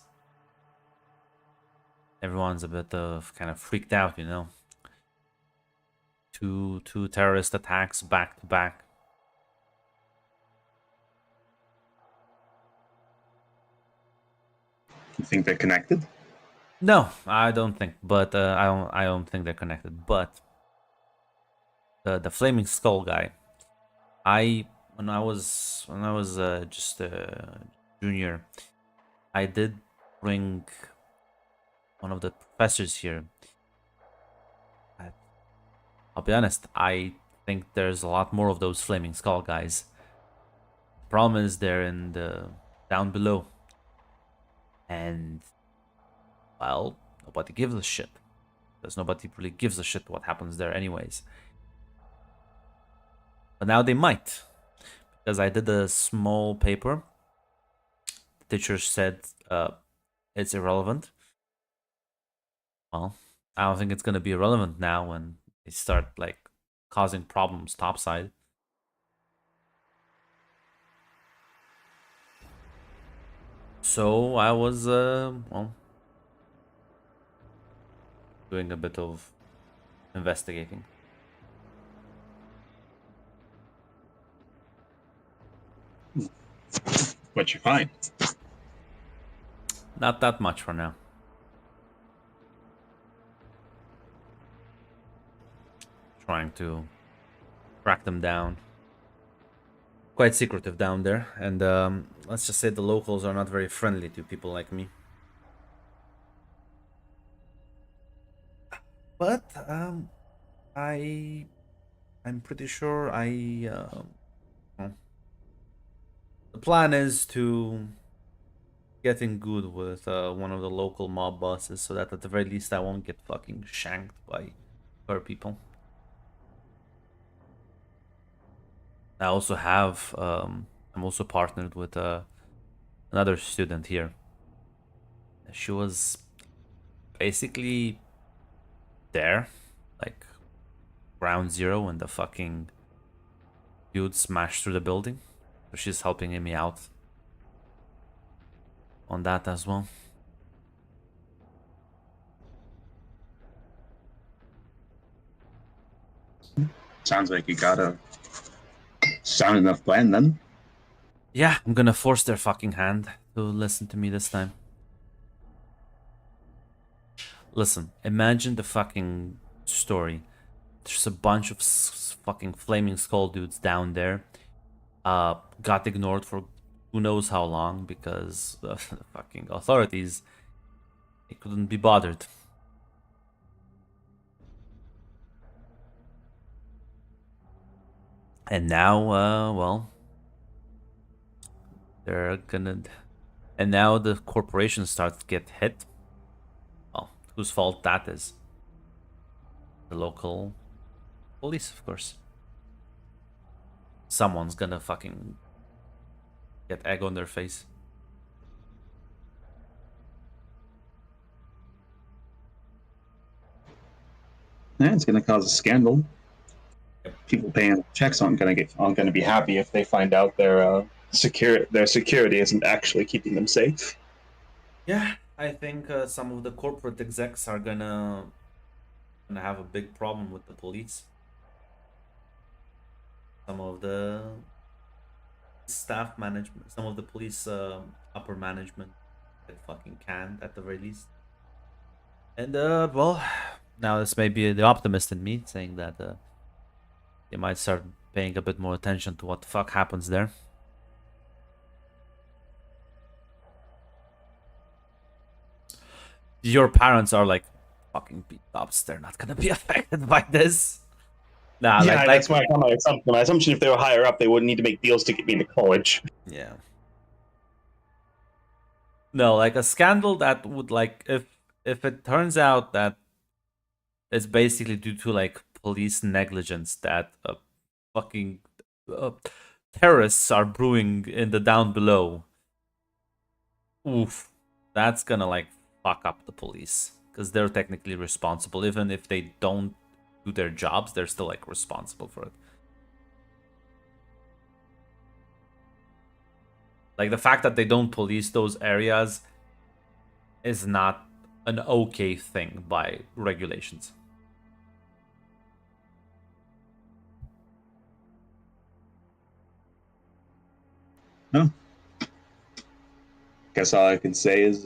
Everyone's a bit of kind of freaked out, you know. Two terrorist attacks back to back. You think they're connected? No, I don't think. But I don't think they're connected. But the flaming skull guy, when I was just a junior, I did bring one of the professors here. I'll be honest, I think there's a lot more of those flaming skull guys. The problem is they're in the down below. And well, nobody gives a shit. Because nobody really gives a shit what happens there anyways. But now they might. Because I did a small paper. The teacher said it's irrelevant. Well, I don't think it's going to be irrelevant now when they start like causing problems topside. So I was well, doing a bit of investigating. What'd you find? Not that much for now. Trying to track them down. Quite secretive down there, and let's just say the locals are not very friendly to people like me. But I'm pretty sure well, the plan is to get in good with one of the local mob bosses, so that at the very least I won't get fucking shanked by her people. I also have, I'm also partnered with another student here. She was basically there, like ground zero when the fucking dude smashed through the building. So she's helping me out on that as well. Sounds like you got a sound enough plan then. Yeah, I'm gonna force their fucking hand to listen to me this time. Listen, imagine the fucking story. There's a bunch of fucking flaming skull dudes down there. Got ignored for who knows how long because the fucking authorities, they couldn't be bothered. And now, well, they're gonna, and now the corporation starts to get hit. Well, whose fault that is? The local police, of course. Someone's gonna fucking get egg on their face. Yeah, it's gonna cause a scandal. People paying checks aren't gonna be happy if they find out their security isn't actually keeping them safe. Yeah, I think some of the corporate execs are gonna have a big problem with the police. Some of the staff management, some of the police upper management get fucking canned at the very least. And well, now this may be the optimist in me saying that they might start paying a bit more attention to what the fuck happens there. Your parents are like fucking beat ups. They're not gonna be affected by this. Nah, Yeah, like that's my assumption. My assumption, if they were higher up, they wouldn't need to make deals to get me to college. yeah. No, like a scandal that would like if it turns out that it's basically due to like police negligence that fucking uh, terrorists are brewing in the down below. Oof, that's gonna like fuck up the police because they're technically responsible. Even if they don't do their jobs, they're still like responsible for it. Like the fact that they don't police those areas is not an okay thing by regulations. No. Guess all I can say is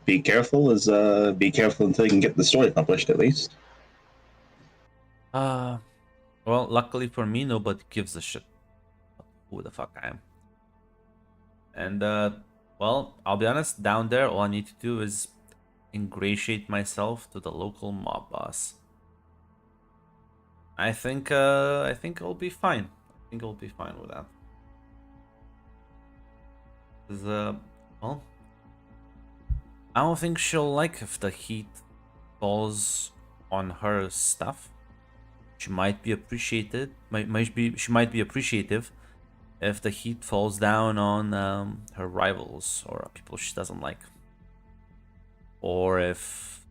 be careful until you can get the story published at least. Well, luckily for me, nobody gives a shit who the fuck I am. And well, I'll be honest, down there all I need to do is ingratiate myself to the local mob boss. I think I'll be fine. I think I'll be fine with that. 'Cause, well, I don't think she'll like if the heat falls on her stuff. She might be appreciated. She might be appreciative if the heat falls down on her rivals or people she doesn't like, or if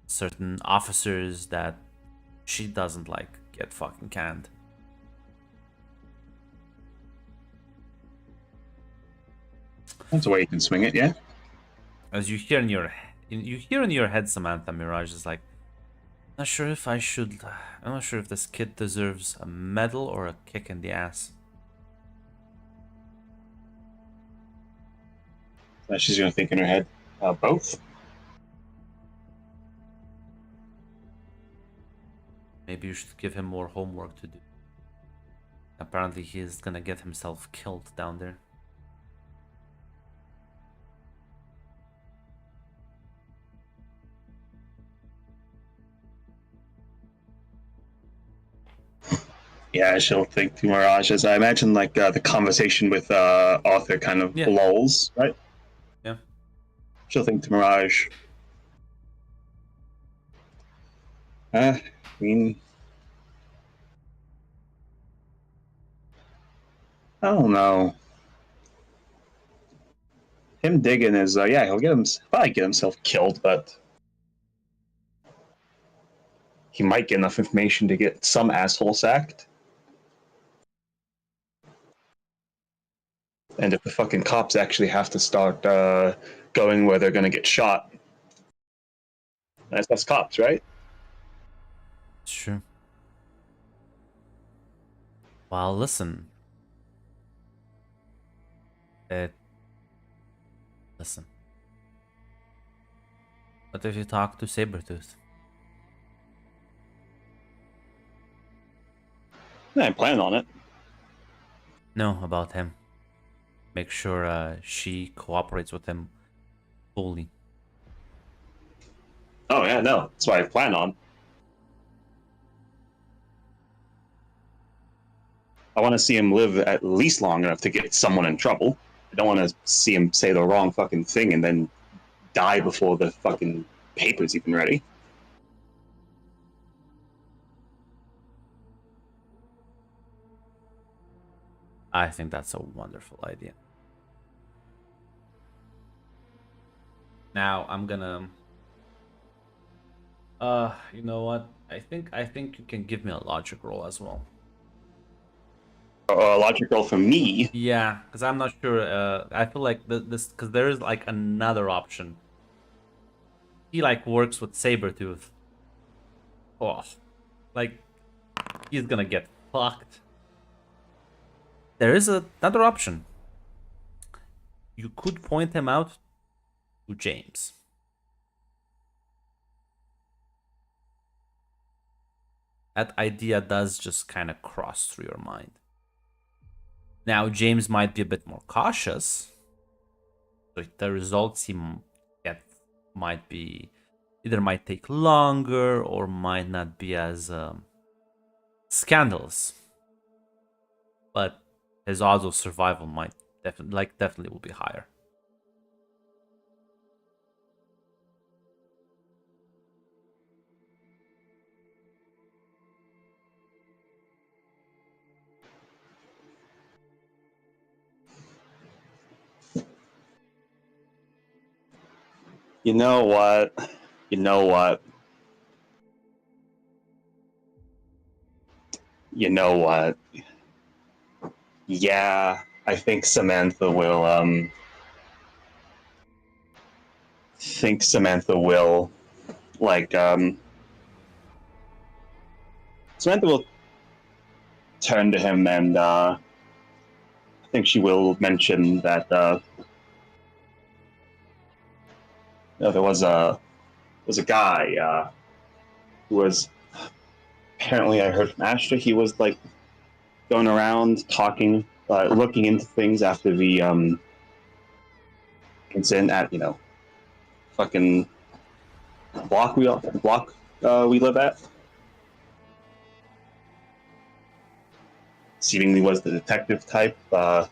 certain officers that she doesn't like get fucking canned. That's a way you can swing it, yeah. As you hear in your head, Samantha, Mirage is like, I'm not sure if this kid deserves a medal or a kick in the ass. She's gonna think in her head, both. Maybe you should give him more homework to do. Apparently he is gonna get himself killed down there. Yeah, she'll think to Mirage, as I imagine, like the conversation with Arthur kind of lulls, right? Yeah. She'll think to Mirage. I mean, I don't know. Him digging is, he'll probably get himself killed, but he might get enough information to get some asshole sacked. And if the fucking cops actually have to start going where they're gonna get shot, that's cops, right? It's true. Well, listen. Listen. What if you talk to Sabretooth? I plan on it. No, about him. Make sure she cooperates with him fully. Oh yeah, no, that's what I plan on. I want to see him live at least long enough to get someone in trouble. I don't want to see him say the wrong fucking thing and then die before the fucking paper's even ready. I think that's a wonderful idea. Now I'm gonna you know what? I think you can give me a logic roll as well. A logic roll for me? Yeah, because I'm not sure. I feel like this because there is like another option. He like works with Sabretooth. Oh, like he's gonna get fucked. There is another option. You could point him out to James. That idea does just kind of cross through your mind. Now, James might be a bit more cautious. So the results he gets might take longer or might not be as scandalous. But his odds of survival might definitely will be higher. You know what? You know what? You know what? Yeah, I think Samantha will, like, Samantha will turn to him and, I think she will mention that, there was a guy, who was, apparently I heard from Astra, he was, like, going around talking, looking into things after the, incident at, fucking block we live at. Seemingly was the detective type. To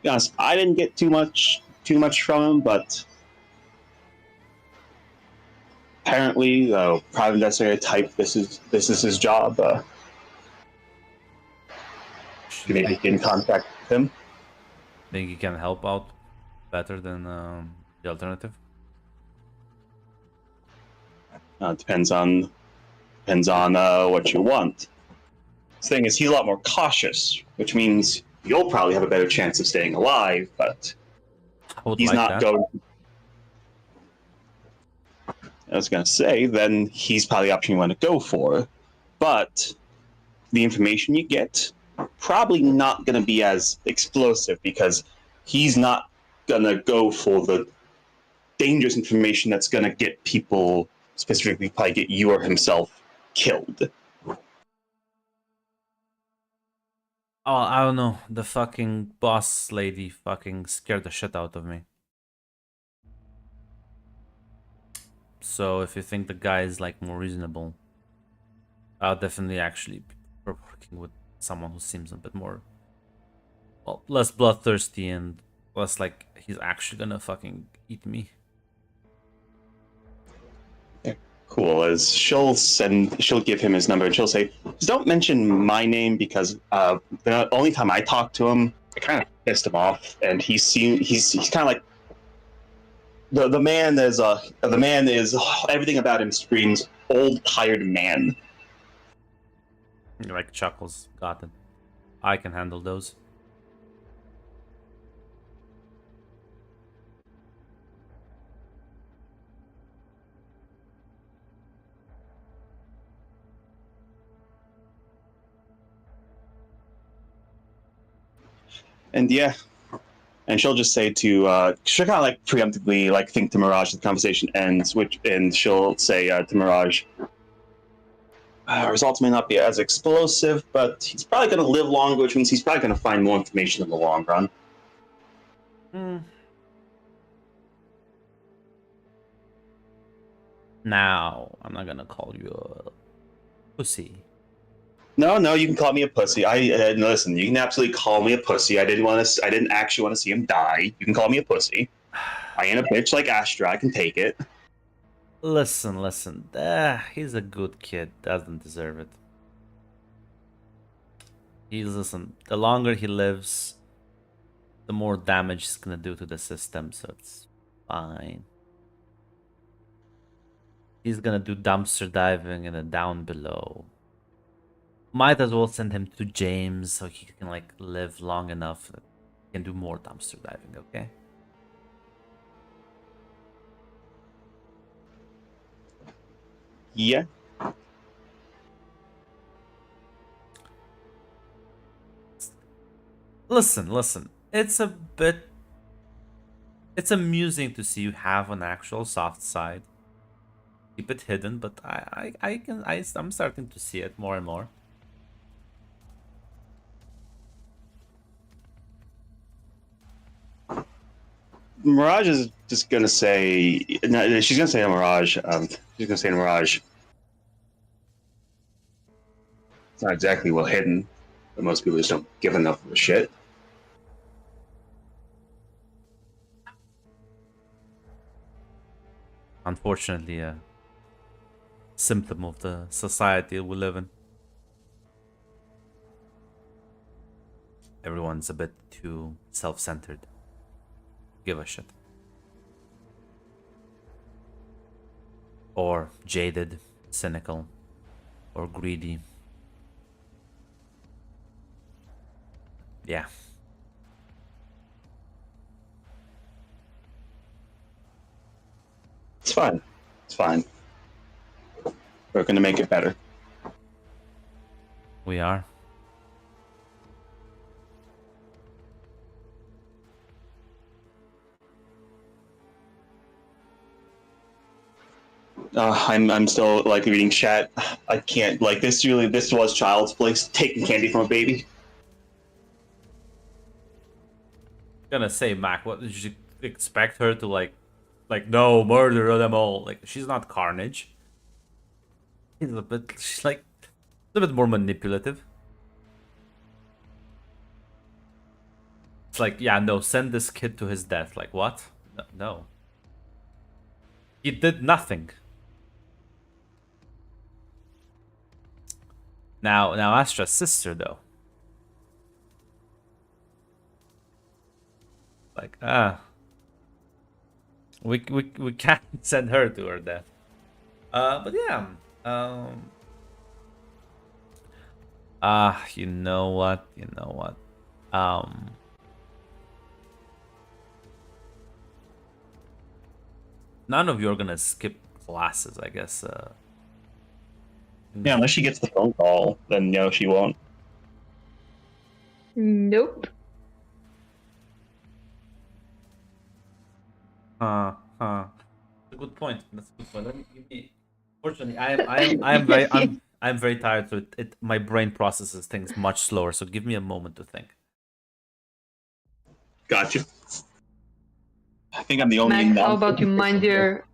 be honest, I didn't get too much from him, but apparently, private investigator type. This is his job. Maybe get in contact with him. Think he can help out better than the alternative? Depends on what you want. The thing is, he's a lot more cautious, which means you'll probably have a better chance of staying alive, but he's like not that. going. I was going to say, then he's probably the option you want to go for, but the information you get probably not going to be as explosive because he's not going to go for the dangerous information that's going to get people, specifically probably get you or himself, killed. Oh, I don't know. The fucking boss lady fucking scared the shit out of me. So if you think the guy is like more reasonable, I'll definitely actually prefer working with someone who seems a bit more, well, less bloodthirsty and less like he's actually gonna fucking eat me. Cool. As she'll give him his number and she'll say, "Just don't mention my name because the only time I talked to him, I kind of pissed him off, and he's kind of like the man is everything about him screams old tired man." Like chuckles. Got it. I can handle those. And yeah, and she'll just say to she'll kind of like preemptively like think to Mirage the conversation ends, and she'll say to Mirage, results may not be as explosive, but he's probably going to live longer, which means he's probably going to find more information in the long run. Now, I'm not gonna call you a pussy. No, you can call me a pussy. Listen, you can absolutely call me a pussy. I didn't actually want to see him die. You can call me a pussy. I ain't a bitch like Astra. I can take it. Listen. He's a good kid. Doesn't deserve it. The longer he lives, the more damage he's gonna do to the system, so it's fine. He's gonna do dumpster diving in the down below. Might as well send him to James so he can like live long enough that he can do more dumpster diving, okay? Yeah. Listen. It's amusing to see you have an actual soft side. Keep it hidden, but I'm starting to see it more and more. Mirage is just gonna say, no, she's gonna say to Mirage, she's gonna say to Mirage, it's not exactly well hidden, but most people just don't give enough of a shit. Unfortunately, a symptom of the society we live in. Everyone's a bit too self-centered. give a shit. Or jaded, cynical, or greedy. Yeah. It's fine. It's fine. We're gonna make it better. We are. I'm still like reading chat. I can't like this. Really, this was child's play. Taking candy from a baby. Gonna say, Mac, what did you expect her to like no, murder them all? Like, she's not Carnage. She's like a little bit more manipulative. It's like, yeah, no, send this kid to his death. Like, what? No. He did nothing. Now Astra's sister, though. Like, we can't send her to her death. But yeah, you know what? None of you are gonna skip classes, I guess. Yeah, unless she gets the phone call, then no, she won't. Nope. That's a good point. That's a good point. Let me give me. Fortunately, I'm very tired, so my brain processes things much slower. So give me a moment to think. Gotcha. I think I'm the only. Mac, how about you mind your...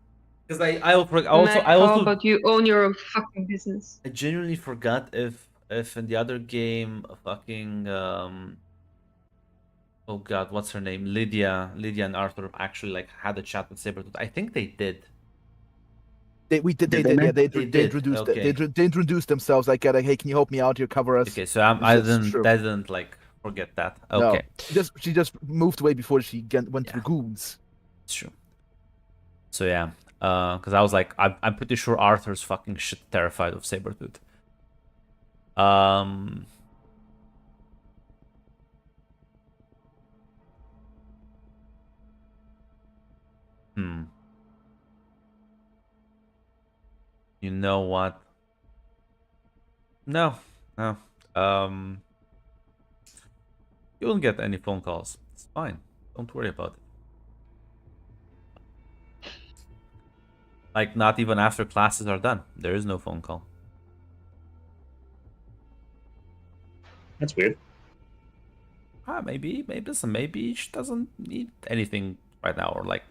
Because I also how about you own your own fucking business? I genuinely forgot if in the other game fucking oh god, what's her name? Lydia and Arthur actually like had a chat with Sabretooth. I think they did. They introduced themselves like, hey, can you help me out here, cover us? Okay, so I didn't like forget that. Okay, no, she just moved away before she went to the goons. It's true. So yeah, because I was like, I'm pretty sure Arthur's fucking shit terrified of Sabretooth. You know what? No. You won't get any phone calls. It's fine. Don't worry about it. Like, not even after classes are done. There is no phone call. That's weird. Maybe she doesn't need anything right now, or like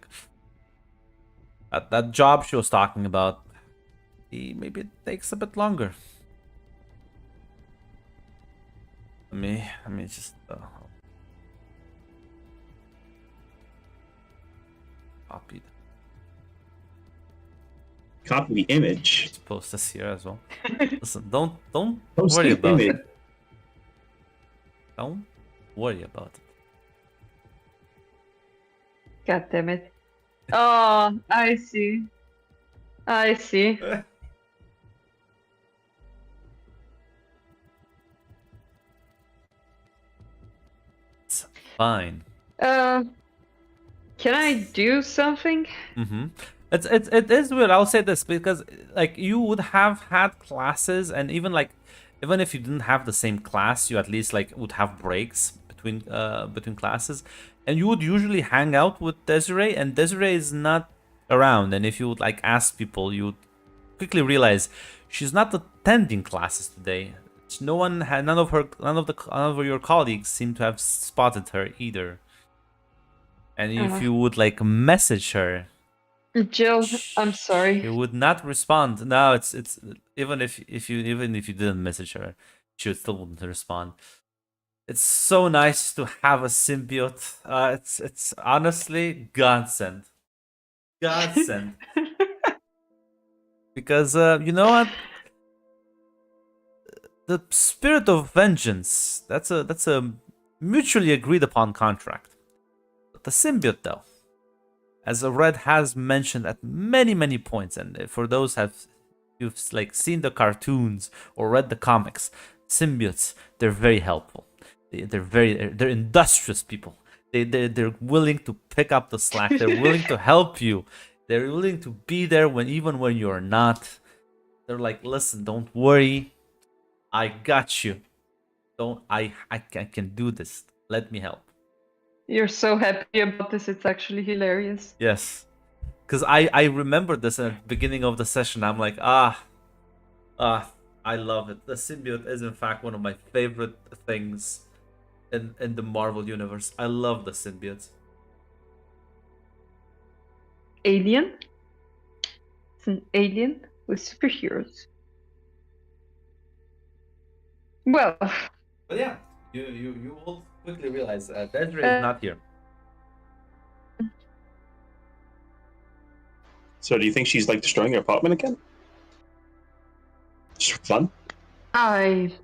that job she was talking about. Maybe it takes a bit longer. Let me just Copy the image. Let's post this here as well. Listen, don't Post worry the about image. it. Don't worry about it. God damn it. Oh, I see. It's fine. Can I do something? It is weird. I'll say this because like you would have had classes, and even if you didn't have the same class, you at least like would have breaks between classes, and you would usually hang out with Desiree, and Desiree is not around. And if you would like ask people, you would quickly realize she's not attending classes today. None of your colleagues seem to have spotted her either. And if you would like message her, Jill, I'm sorry. she would not respond. No, it's even if you didn't message her, she would still wouldn't respond. It's so nice to have a symbiote. It's honestly godsend. Because you know what? The spirit of vengeance. That's a mutually agreed upon contract. But the symbiote, though, as Red has mentioned at many points, and for those you've like seen the cartoons or read the comics, symbiotes, they're very helpful. They're industrious people. They're willing to pick up the slack. They're willing to help you. They're willing to be there even when you're not. They're like, listen, don't worry, I got you. I can do this. Let me help. You're so happy about this. It's actually hilarious. Yes, because I remember this at the beginning of the session. I'm like, I love it. The symbiote is in fact one of my favorite things in the Marvel universe. I love the symbiotes. Alien? It's an alien with superheroes. Well, But yeah, you will quickly realize Desiree is not here. So do you think she's like destroying your apartment again? Just for fun? I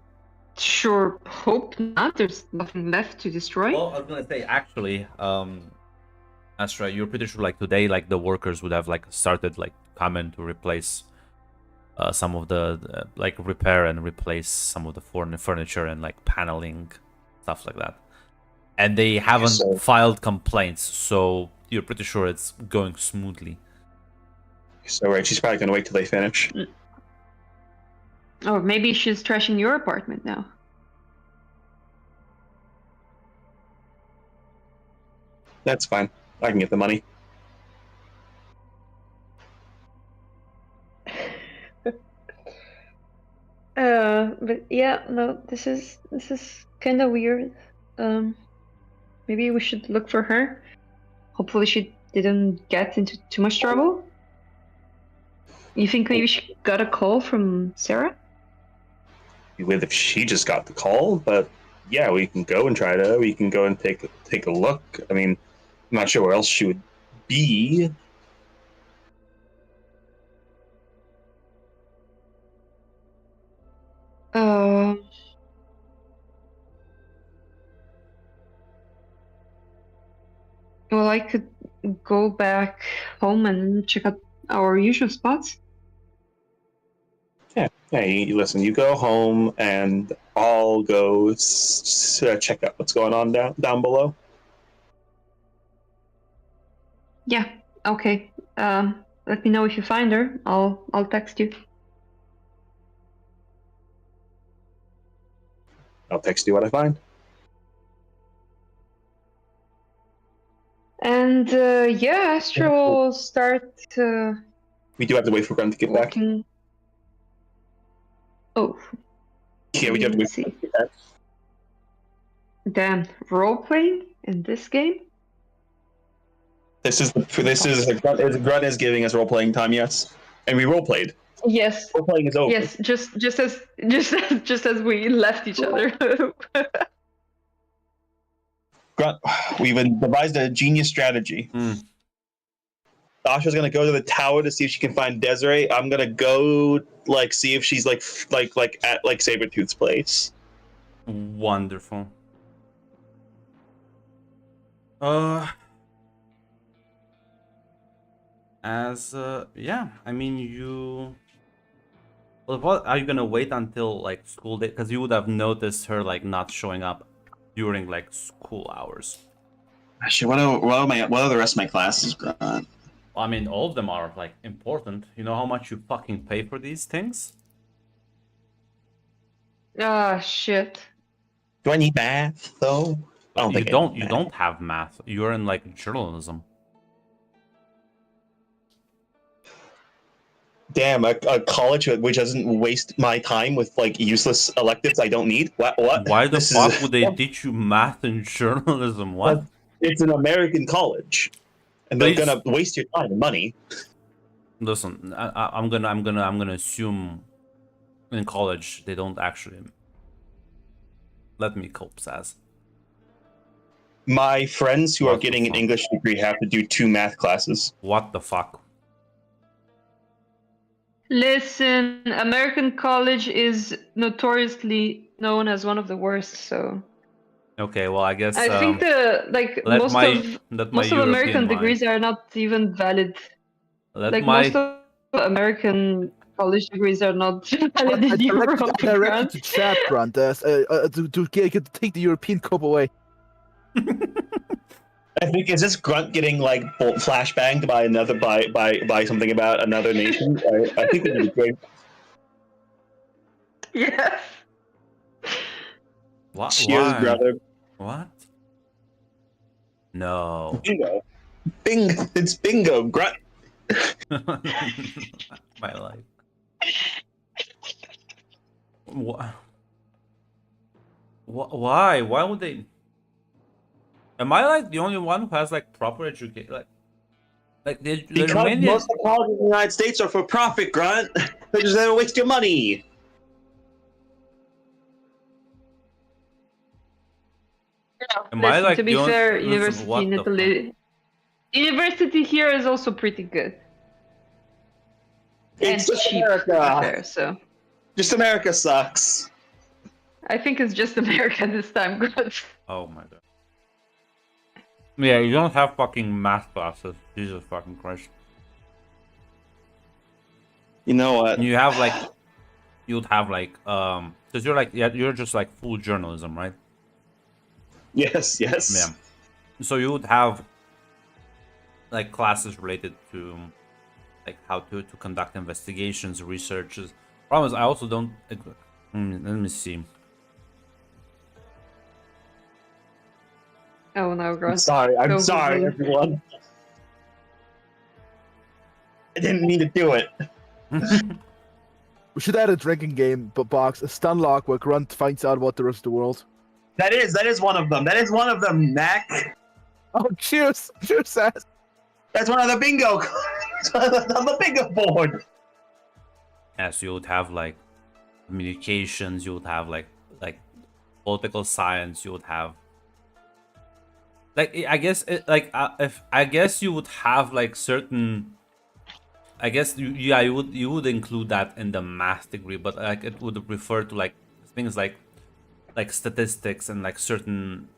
sure hope not. There's nothing left to destroy. Well, I was gonna say actually, Astra, you're pretty sure like today, like the workers would have like started like coming to replace some of the like repair and replace some of the furniture and like paneling, stuff like that. And they haven't filed complaints, so you're pretty sure it's going smoothly. So right, she's probably gonna wait till they finish. Or maybe she's trashing your apartment now. That's fine. I can get the money. But yeah, no, this is kind of weird. Maybe we should look for her. Hopefully she didn't get into too much trouble. You think maybe she got a call from Sarah? With if she just got the call, but yeah, we can go and we can go and take a look. I mean, I'm not sure where else she would be. Well, I could go back home and check out our usual spots. Yeah, you listen, you go home and I'll go check out what's going on down below. Yeah, okay. Let me know if you find her. I'll text you. I'll text you what I find. And yeah, Astra will start We do have to wait for Gren to get back. walking. Oh, Yeah, we do have to wait let's for see. Gren to get back. Damn, role-playing in this game? Grunt is giving us role playing time, yes, and we role played. Yes. Role playing is over. Yes, just as we left each other. Grunt, we've devised a genius strategy. Asha's gonna go to the tower to see if she can find Desiree. I'm gonna go like see if she's like at like Sabretooth's place. Wonderful. Yeah, I mean you. Well, what are you gonna wait until like school day? Because you would have noticed her like not showing up during like school hours. Actually, what are the rest of my classes, Grunt? I mean, all of them are like important. You know how much you fucking pay for these things? Ah, shit. Do I need math though? I don't You think don't. You don't have math. You're in like journalism. Damn, a college which doesn't waste my time with like useless electives I don't need. What? Why the fuck would they teach you math and journalism? What? It's an American college, and they're gonna waste your time and money. Listen, I'm gonna assume in college they don't actually let me cope, Saz. My friends who are getting an English degree have to do 2 math classes. What the fuck? Listen, American college is notoriously known as one of the worst, so Okay, well, I guess I think the like let most my of let my most of European American mind. degrees are not even valid. Let Like my most of American college degrees are not valid I in Europe. directed you Grant. to chat, Grant, to take the European Cup away. I think is this Grunt getting like flashbanged by another by something about another nation? I think that would be great. Yes. what? Cheers, Why? brother. What? No. Bingo. It's bingo, Grunt. My life. What? Why? Why would they? Am I like the only one who has like proper education? Like the Because Romanian. most of the colleges in the United States are for profit, Grunt. They just never waste your money. Am I Listen, like to be the only- fair, listen, university what in the fuck? Italy, university here is also pretty good and It's just cheap. To be America. fair, so Just America sucks. I think it's just America this time. Good. Oh my god. Yeah, you don't have fucking math classes. Jesus fucking Christ. You know what? You have like, you'd have like, because you're like, yeah, you're just like full journalism, right? Yes, yes. Yeah. So you would have like classes related to like how to conduct investigations, researches. Problem is, I also don't. Let me see. Oh no, I'm Grant. sorry. I'm Go sorry, Google. everyone. I didn't mean to do it. We should add a drinking game, but box a Stunlock where Grunt finds out about the rest of the world. That is one of them. That is one of them, Mac. Oh, cheers! Cheers, Sass. That's one of the bingo. On the bingo board. Yeah, so you would have like communications. You would have like political science. You would have like I guess if I guess you would have like certain. I guess you would include that in the math degree, but like it would refer to like things like statistics and like certain.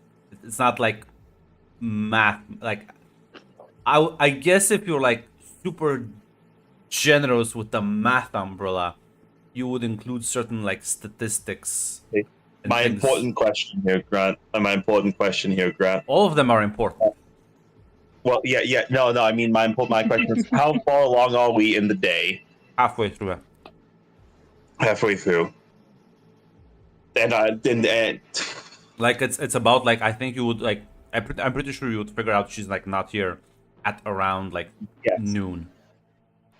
It's not like math. Like I guess if you're like super generous with the math umbrella, you would include certain like statistics. Okay. and My things. important question here, Grant. All of them are important. Well, yeah. No. I mean, my question is, how far along are we in the day? Halfway through it. Halfway through. And Like it's about like I think you would like I'm pretty sure you would figure out she's like not here at around like Yes. noon.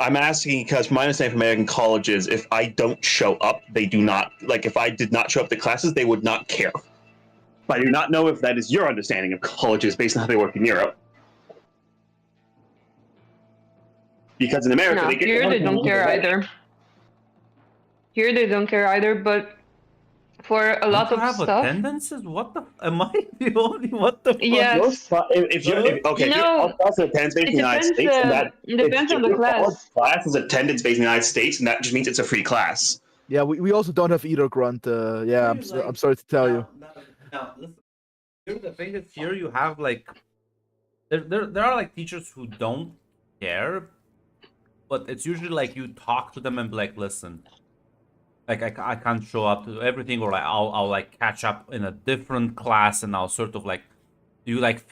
I'm asking because from my understanding from American colleges, if I don't show up, they do not like. If I did not show up to classes, they would not care. But I do not know if that is your understanding of colleges based on how they work in Europe. Because in America, No, they get here they don't care right? either. Here they don't care either, but for a lot Don't of you have stuff, attendances? What the? Am I the only? What the fuck? yes. If you're okay, You if know, your class is attendance based in the United States, and that it depends if on the your college class. class is attendance based in the United States, and that just means it's a free class. Yeah, we also don't have either, Grunt. Yeah, I'm sorry to tell you. Now, listen. Here the thing is, here you have like there are like teachers who don't care, but it's usually like you talk to them and be like, listen, like I can't show up to everything, or like I'll like catch up in a different class, and I'll sort of like you like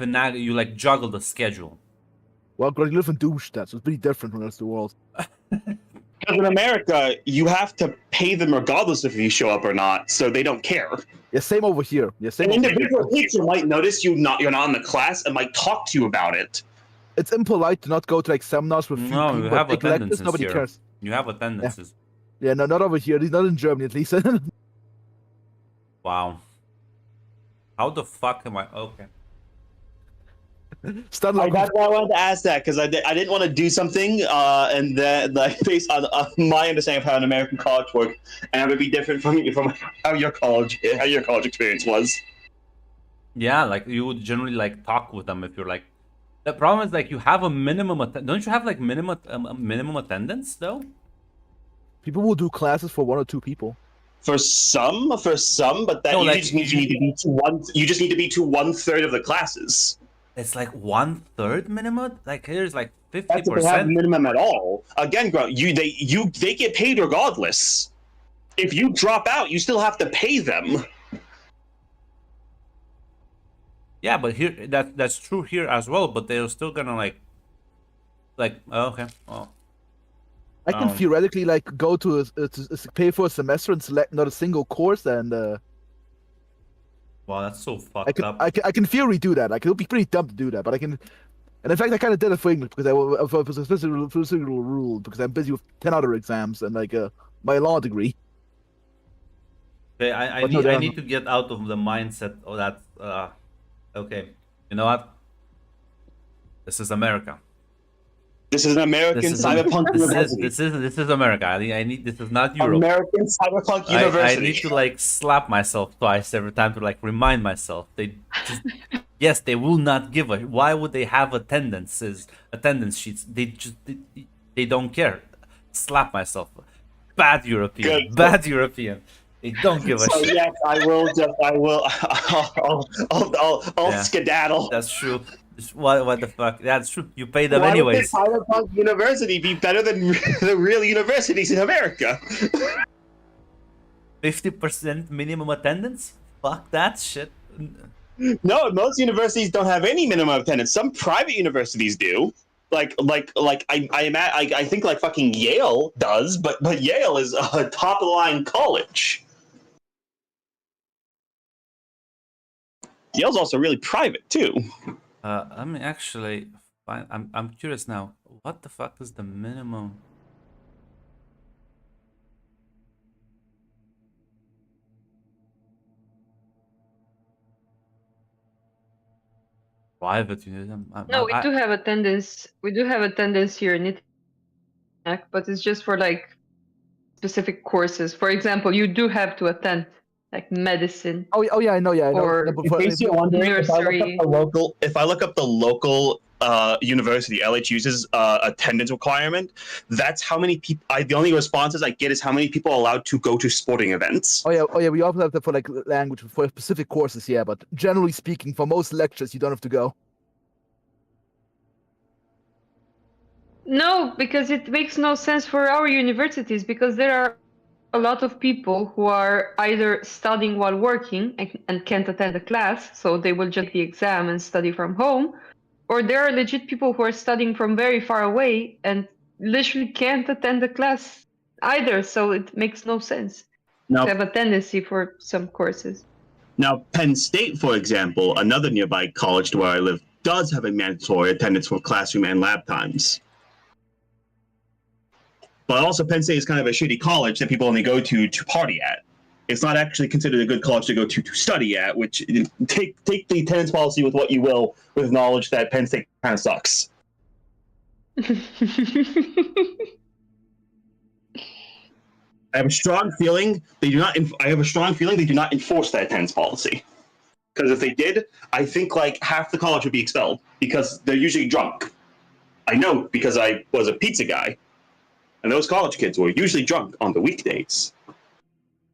juggle the schedule. Well, Grunt, you live in Doomstadt, so it's pretty different from the rest of the world. Because in America, you have to pay them regardless if you show up or not, so they don't care. Yeah, same over here. Yeah, same An over here. individual teacher might notice you're not in the class and might talk to you about it. It's impolite to not go to like seminars with few No, people, you but have big lectures, attendances nobody here. cares. You have attendances. Yeah, no, not over here. Not in Germany, at least. Wow. How the fuck am I? Okay. Stunlock. That's why I wanted to ask that, because I didn't want to do something and then like based on my understanding of how an American college works, and it would be different from how your college experience was. Yeah, like you would generally like talk with them if you're like. The problem is like you have a minimum. Don't you have like minimum attendance though? People will do classes for 1 or 2 people. For some, but that No, you like, just need to be to one. You just need to be to 1/3 of the classes. it's like 1/3 minimum. Like here's like That's if they have 50%. minimum at all. Again, they get paid regardless. If you drop out, you still have to pay them. Yeah, but here that's true here as well. But they're still gonna oh, okay. Well, I can theoretically like go to pay for a semester and select not a single course, and wow, that's so fucked up. I can theory do that. Like, it'll be pretty dumb to do that, but I can. And in fact, I kind of did it for English because I was a specific rule because I'm busy with 10 other exams and like my law degree. Okay, I But no, need they I are need to get out of the mindset of that. Okay, you know what? This is America. This is an American This is cyberpunk university. this is America. I need this is not Europe. American cyberpunk I university. need to like slap myself twice every time to like remind myself. They just yes, they will not give a. Why would they have attendance sheets? They don't care. Slap myself. Bad European. Good. Bad European. They don't give a So shit. yes, I will. I'll Yeah. skedaddle. That's true. What the fuck? That's true. You pay them Why anyways. would the cyberpunk university be better than the real universities in America? 50% minimum attendance? Fuck that shit. No, most universities don't have any minimum attendance. Some private universities do. I think like fucking Yale does, but Yale is a top of the line college. Yale's also really private too. I mean, actually, fine. I'm curious now. What the fuck is the minimum? Private university. No, we do have attendance. We do have attendance here in Italy, but it's just for like specific courses. For example, you do have to attend like medicine. Oh yeah, I know. Yeah, I know. Or- No, but In case you're wondering, if I look up the local university LH uses attendance requirement, that's how many people. The only responses I get is how many people are allowed to go to sporting events. Oh yeah. We also have that for like language for specific courses. Yeah, but generally speaking, for most lectures, you don't have to go. No, because it makes no sense for our universities because there are a lot of people who are either studying while working and can't attend the class, so they will just take the exam and study from home, or there are legit people who are studying from very far away and literally can't attend the class either, so it makes no sense Now, to have a tendency for some courses. Now, Penn State, for example, another nearby college to where I live, does have a mandatory attendance for classroom and lab times. But also, Penn State is kind of a shitty college that people only go to party at. It's not actually considered a good college to go to study at, which take the attendance policy with what you will, with knowledge that Penn State kind of sucks. I have a strong feeling they do not. I have a strong feeling they do not enforce that attendance policy. Because if they did, I think like half the college would be expelled because they're usually drunk. I know because I was a pizza guy, and those college kids were usually drunk on the weekdays.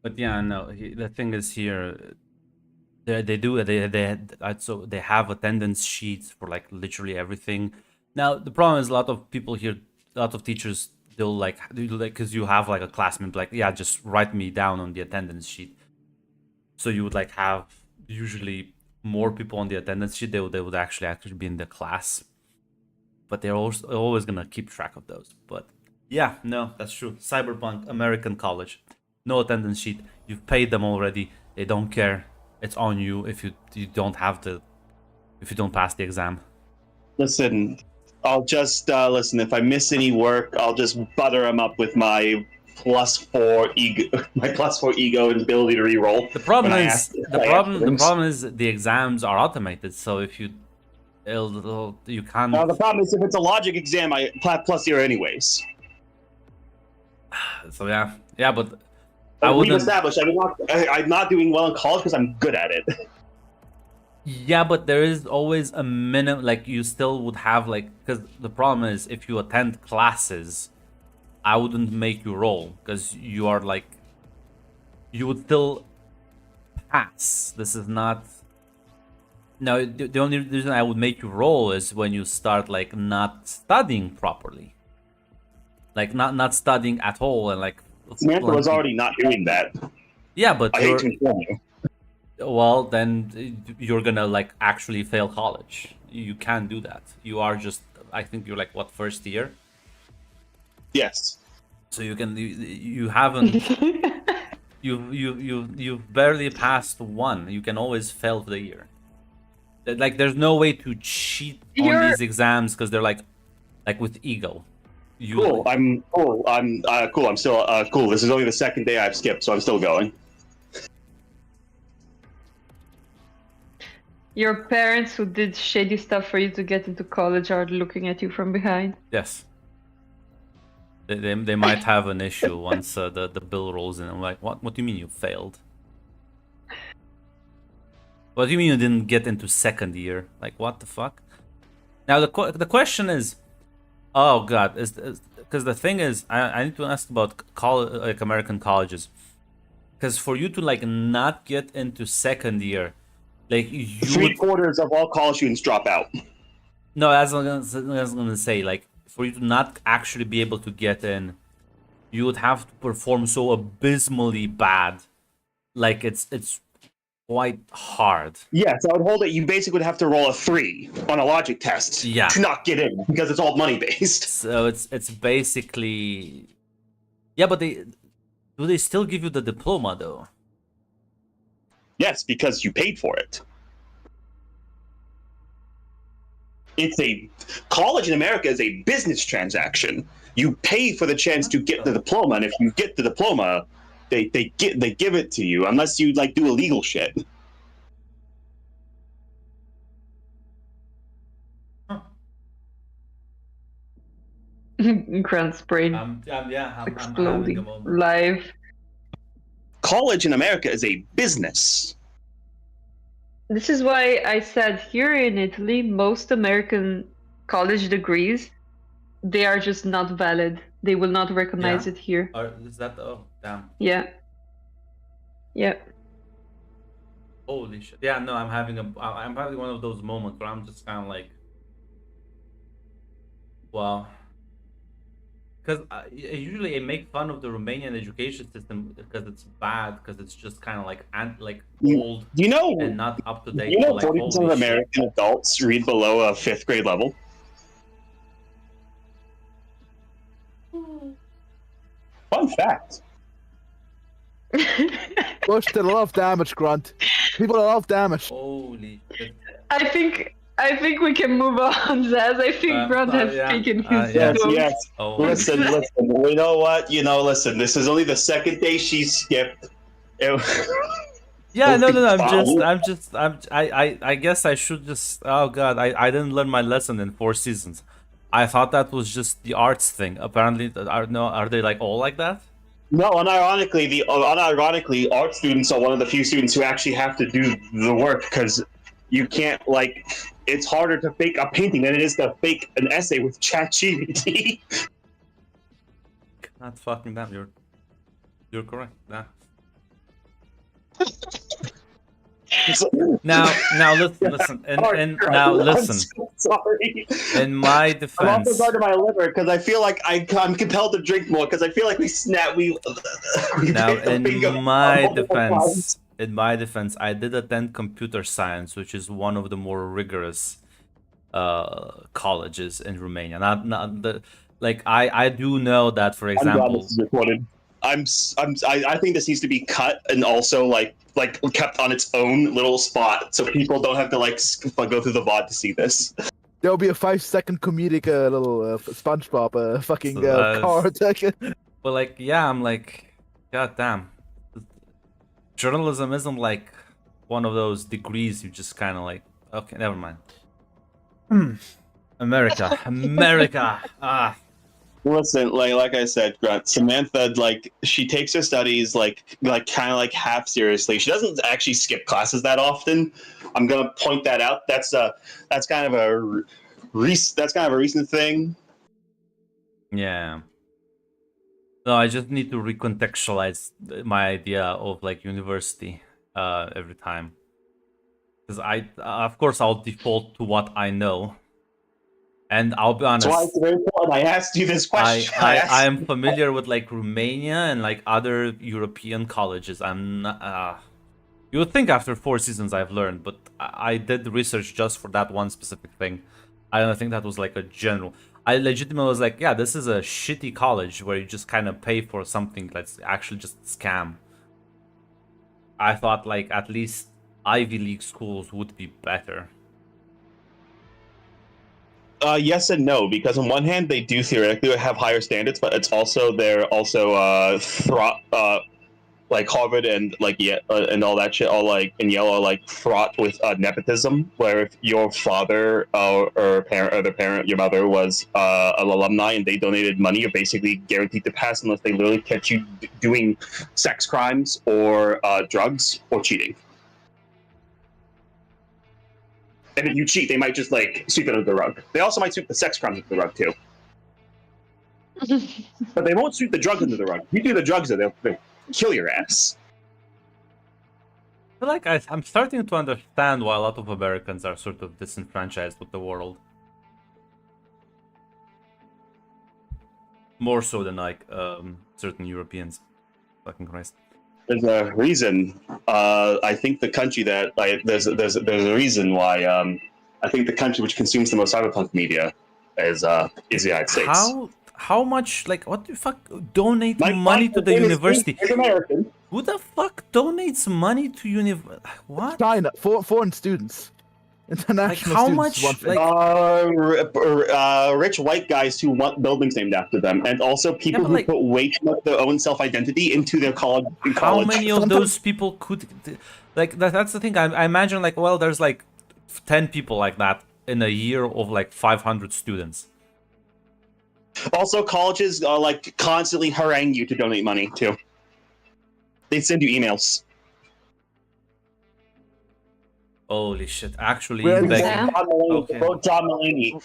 But yeah, no. The thing is here, so they have attendance sheets for like literally everything. Now the problem is a lot of people here, a lot of teachers, they'll like because you have like a classmate like, yeah, just write me down on the attendance sheet. So you would like have usually more people on the attendance sheet. They would actually be in the class, but they're always gonna keep track of those. But yeah, no, that's true. Cyberpunk, American college, no attendance sheet. You've paid them already. They don't care. It's on you if you don't pass the exam. Listen, I'll just listen. If I miss any work, I'll just butter them up with my +4 ego and ability to reroll. The problem when I is ask- the I problem ask the things. problem is the exams are automated. So if you can't. Now the problem is if it's a logic exam, I +0 anyways. So yeah, but I We've wouldn't. established I'm not doing well in college because I'm good at it. Yeah, but there is always a minimum. Like you still would have like, because the problem is if you attend classes, I wouldn't make you roll because you are like, you would still pass. This is not. No, the only reason I would make you roll is when you start like not studying properly, like not studying at all, and like. Samantha was flunking. already not doing that. Yeah, but I hate you're to inform you. well. Then you're gonna like actually fail college. You can't do that. You are just. I think you're like what, first year. Yes. So you haven't you've barely passed one. You can always fail for the year. Like there's no way to cheat on You're- these exams because they're like with ego. You Cool. I'm cool. I'm cool. I'm still cool. This is only the second day I've skipped, so I'm still going. Your parents who did shady stuff for you to get into college are looking at you from behind. Yes. They might have an issue once the bill rolls in. I'm like, what? What do you mean you failed? What do you mean you didn't get into second year? Like, what the fuck? Now the question is, oh god, is because the thing is, I need to ask about like American colleges, because for you to like not get into second year, like you would, 3/4 of all college students drop out. no, as I was gonna say, like for you to not actually be able to get in, you would have to perform so abysmally bad, like it's quite hard. Yes, I would hold it. You basically would have to roll a 3 on a logic test Yeah. to not get in because it's all money based. So it's basically, yeah, but do they still give you the diploma though? Yes, because you paid for it. It's a college in America is a business transaction. You pay for the chance to get the diploma, and if you get the diploma, they give it to you unless you like do illegal shit. Grant's brain Yeah, I'm having a exploding moment. live. College in America is a business. This is why I said here in Italy, most American college degrees, they are just not valid. They will not recognize Yeah? it here. Is that, oh damn, Yeah. Yeah. holy shit. Yeah, no, I'm having one of those moments where I'm just kind of like, wow. Because usually I make fun of the Romanian education system because it's bad, because it's just kind of like You- old You know, and not up to date. you know, like, 40% of holy shit. American adults read below a 5th grade level. Fun fact. Bush did a lot of damage, Grunt. People love damage. Holy shit. I think we can move on, Zaz. I think Grant has yeah, taken his yes. dose. Yes. Oh, Listen. You know what? Listen. This is only the second day she skipped. yeah, no. Wow. I guess I should just. Oh god, I didn't learn my lesson in 4 seasons. I thought that was just the arts thing. Apparently, are they like all like that? No, unironically, art students are one of the few students who actually have to do the work because you can't like. It's harder to fake a painting than it is to fake an essay with ChatGPT. Not fucking that. You're correct. Nah. Now listen, and now listen. I'm so sorry. In my I'm defense, also guarding my liver because I feel like I'm compelled to drink more because I feel like we now picked the finger in my multiple times. defense, I did attend computer science, which is one of the more rigorous colleges in Romania. Not the like I do know that, for I'm glad example. this is recorded. I think this needs to be cut and also like kept on its own little spot so people don't have to go through the VOD to see this. There'll be a 5-second comedic little SpongeBob fucking So, car attack. But like, yeah, I'm like, god damn. Journalism isn't like one of those degrees you just kind of like, okay, never mind. America. Ah. Listen, like I said, Grunt, Samantha, she takes her studies kind of half seriously. She doesn't actually skip classes that often. I'm gonna point that out. That's kind of a recent thing. Yeah. No, I just need to recontextualize my idea of like university every time. Because of course, I'll default to what I know. And I'll be That's why honest, it's very important. I asked you this question. I am familiar with like Romania and like other European colleges. I'm not. You would think after 4 seasons I've learned, but I did research just for that one specific thing. I don't think that was like a general. I legitimately was like, yeah, this is a shitty college where you just kind of pay for something that's actually just scam. I thought like at least Ivy League schools would be better. Yes and no, because on one hand they do theoretically have higher standards, but they're also like Harvard and like and all that shit, all like in Yale are like fraught with nepotism. Where if your father or parent or the parent, your mother was an alumni and they donated money, you're basically guaranteed to pass unless they literally catch you doing sex crimes or drugs or cheating. And if you cheat, they might just like sweep it under the rug. They also might sweep the sex crimes under the rug too. But they won't sweep the drugs under the rug. You do the drugs, they'll kill your ass. I feel like I'm starting to understand why a lot of Americans are sort of disenfranchised with the world. More so than like certain Europeans. Fucking Christ. There's a reason. I think the country that there's a reason why I think the country which consumes the most cyberpunk media is the United States. How much, like, what the fuck, donate money to the university? Is American. Who the fuck donates money to what? China, foreign students, international how students. much, want- like- Rich white guys who want buildings named after them, and also people but, who like- put way too much of their own self-identity into their college. How many of those people could, like, that's the thing, I imagine, like, well, there's like 10 people like that in a year of like 500 students. Also, colleges like constantly harangue you to donate money too. They send you emails. Holy shit, actually, Well, like, Yeah. Okay. John Mulaney,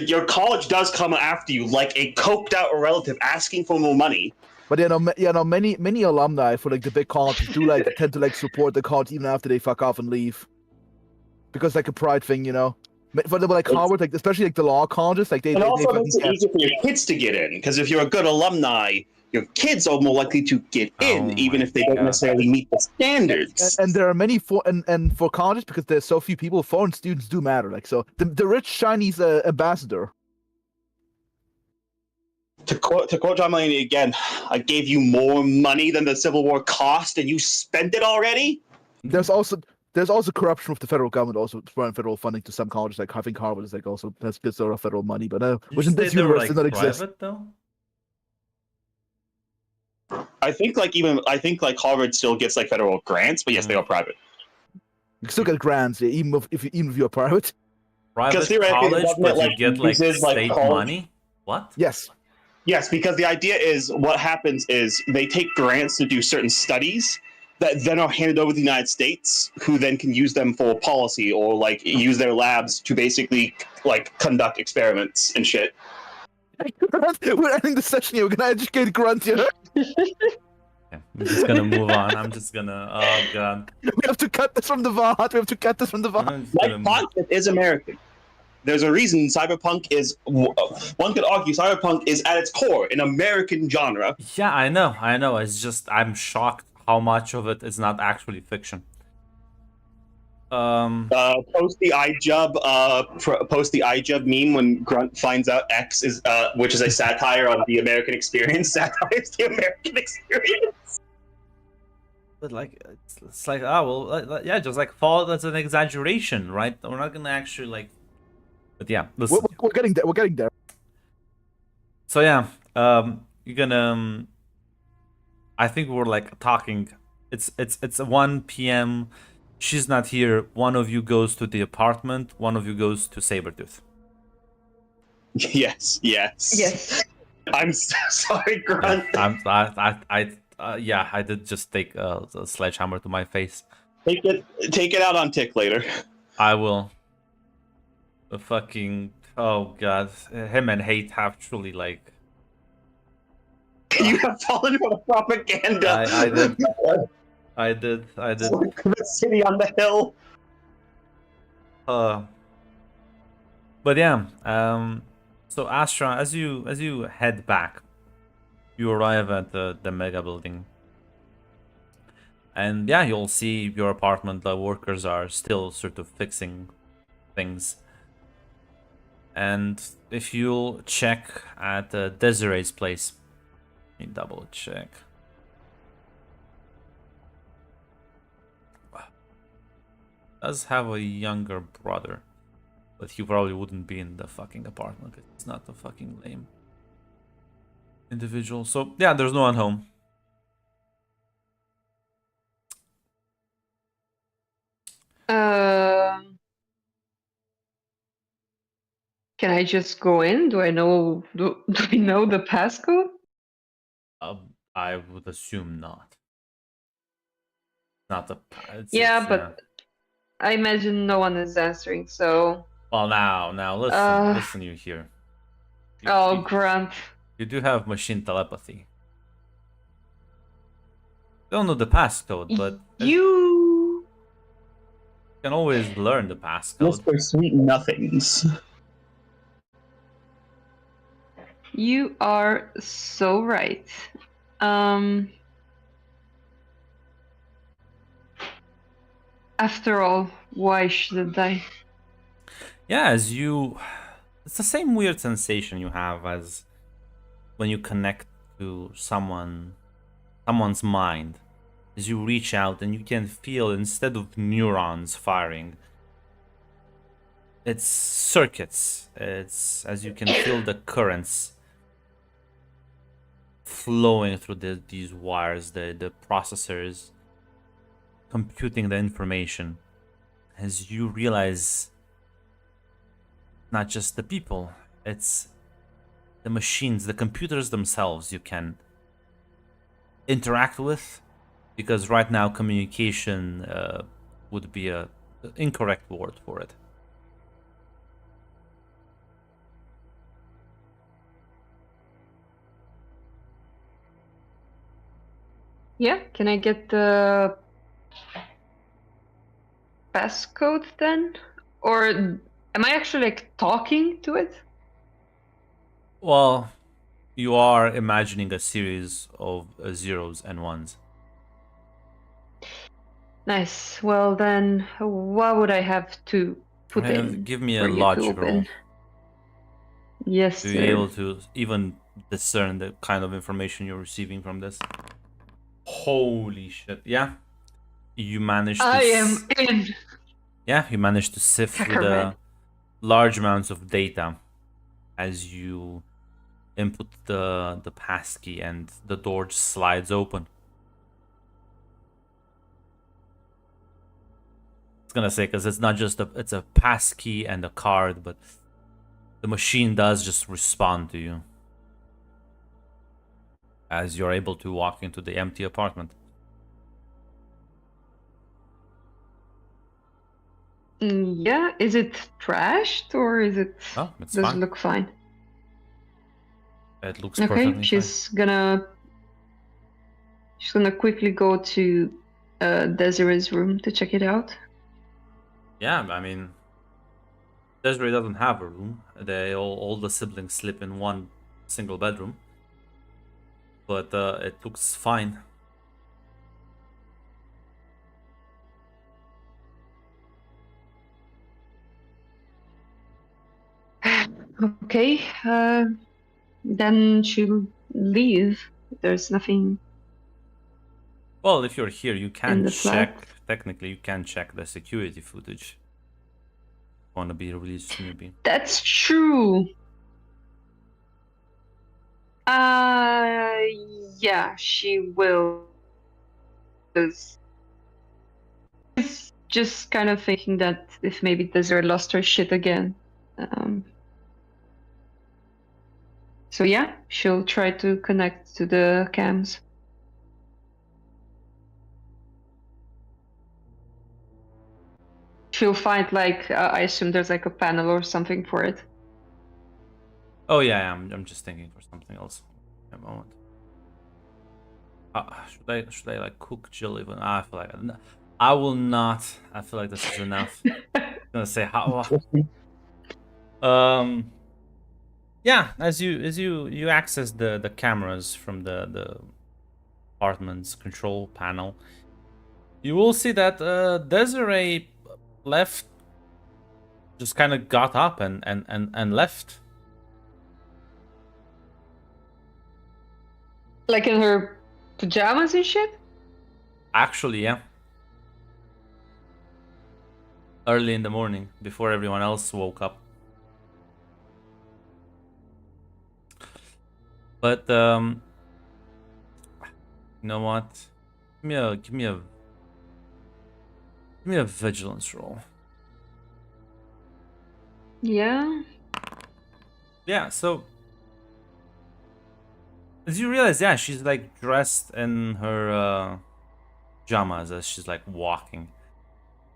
your college does come after you like a coked out relative asking for more money. But many alumni for like the big colleges do like tend to like support the college even after they fuck off and leave, because like a pride thing, you know. For example, like Harvard, like especially like the law colleges, like they. And they also fucking makes it get- easier for your kids to get in, because if you're a good alumni, your kids are more likely to get in, Oh even my if they don't God. necessarily meet the standards. And there are many and for colleges, because there's so few people, foreign students do matter. Like so, the rich Chinese ambassador. To quote John Mulaney again, I gave you more money than the Civil War cost, and you spent it already. There's also corruption with the federal government, also throwing federal funding to some colleges. Like I think Harvard is like also has good sort of federal money, but which in this universe does not exist. private though? I think like Harvard still gets like federal grants, but yes, they are private. You can still get grants, yeah, even if you're private. Private theoretically, the college, government, but you like, get like uses, like, state college- money? What? Yes. Yes, because the idea is what happens is they take grants to do certain studies that then are handed over to the United States, who then can use them for policy or like use their labs to basically like conduct experiments and shit. We're ending the session here. We're gonna educate Grant here. Okay, I'm just gonna move on. I'm just gonna. Oh god. We have to cut this from the VOD. We have to cut this from the VOD. I'm just Like gonna concept is American. There's a reason cyberpunk is. One could argue cyberpunk is at its core an American genre. Yeah, I know. It's just I'm shocked how much of it is not actually fiction. Post the iJub meme when Grunt finds out X is which is a satire on the American experience. Satires the American experience. But like, it's like, oh well, yeah, just like fall. That's an exaggeration, right? We're not gonna actually like. But yeah, listen. We're getting there. We're getting there. So yeah, you're gonna. I think we're like talking. It's 1 p.m. She's not here. One of you goes to the apartment. One of you goes to Sabretooth. Yes. Yes. I'm so sorry, Grunt. Yeah, I did just take a sledgehammer to my face. Take it out on Tick later. I will. The fucking, oh god, him and Hate have truly like. You have fallen for the propaganda. I did. I did. The city on the hill. But yeah, so Astra, as you head back, you arrive at the mega building, and yeah, you'll see your apartment. The workers are still sort of fixing things, and if you'll check at Desiree's place, let me double check. Does have a younger brother. But he probably wouldn't be in the fucking apartment because he's not a fucking lame individual. So, yeah, there's no one home. Can I just go in? Do I know do we know the passcode? I would assume not. Not the. Yeah, but I imagine no one is answering, so. Well, now, listen, you here. Grant. You do have machine telepathy. Don't know the passcode, but you can always learn the passcode. Mr. Sweet Nothings. You are so right. After all, why shouldn't I? Yeah, it's the same weird sensation you have as when you connect to someone's mind. As you reach out and you can feel, instead of neurons firing, it's circuits. It's as you can feel the currents flowing through these wires, the processors computing the information. As you realize, not just the people, it's the machines, the computers themselves you can interact with, because right now communication would be a incorrect word for it. Yeah, can I get the passcode then? Or am I actually like talking to it? Well, you are imagining a series of zeros and ones. Nice. Well then, what would I have to put in? Give me a for you to logic roll. open? Yes, To be able to even discern the kind of information you're receiving from this. Holy shit! Yeah, you managed. I am in. Yeah, you managed to sift through the Hackerman. large amounts of data as you input the passkey, and the door just slides open. It's gonna say, because it's not just it's a passkey and a card, but the machine does just respond to you as you're able to walk into the empty apartment. Yeah, is it trashed or is it? Oh, it's does fine. it look fine? It looks Okay, perfectly she's gonna quickly go to Desiree's room to check it out. Yeah, I mean, Desiree doesn't have a room. They all the siblings sleep in one single bedroom, but it looks fine. Okay, then she'll leave. There's nothing. Well, if you're here, you can the check. flat? Technically, you can check the security footage. Want to be really snoopy? That's true. Yeah, she will. She's just kind of thinking that if maybe Desiree lost her shit again. So yeah, she'll try to connect to the cams. She'll find like I assume there's like a panel or something for it. Oh yeah, I'm just thinking for something else. A moment. Should I like cook Jill even? I feel like I will not. I feel like this is enough. I'm gonna say how. Yeah, as you access the cameras from the apartment's control panel, you will see that Desiree left, just kind of got up and left. Like in her pajamas and shit? Actually, yeah. Early in the morning, before everyone else woke up. But you know what? Give me a vigilance roll. Yeah. Yeah, so as you realize, yeah, she's like dressed in her pajamas as she's like walking.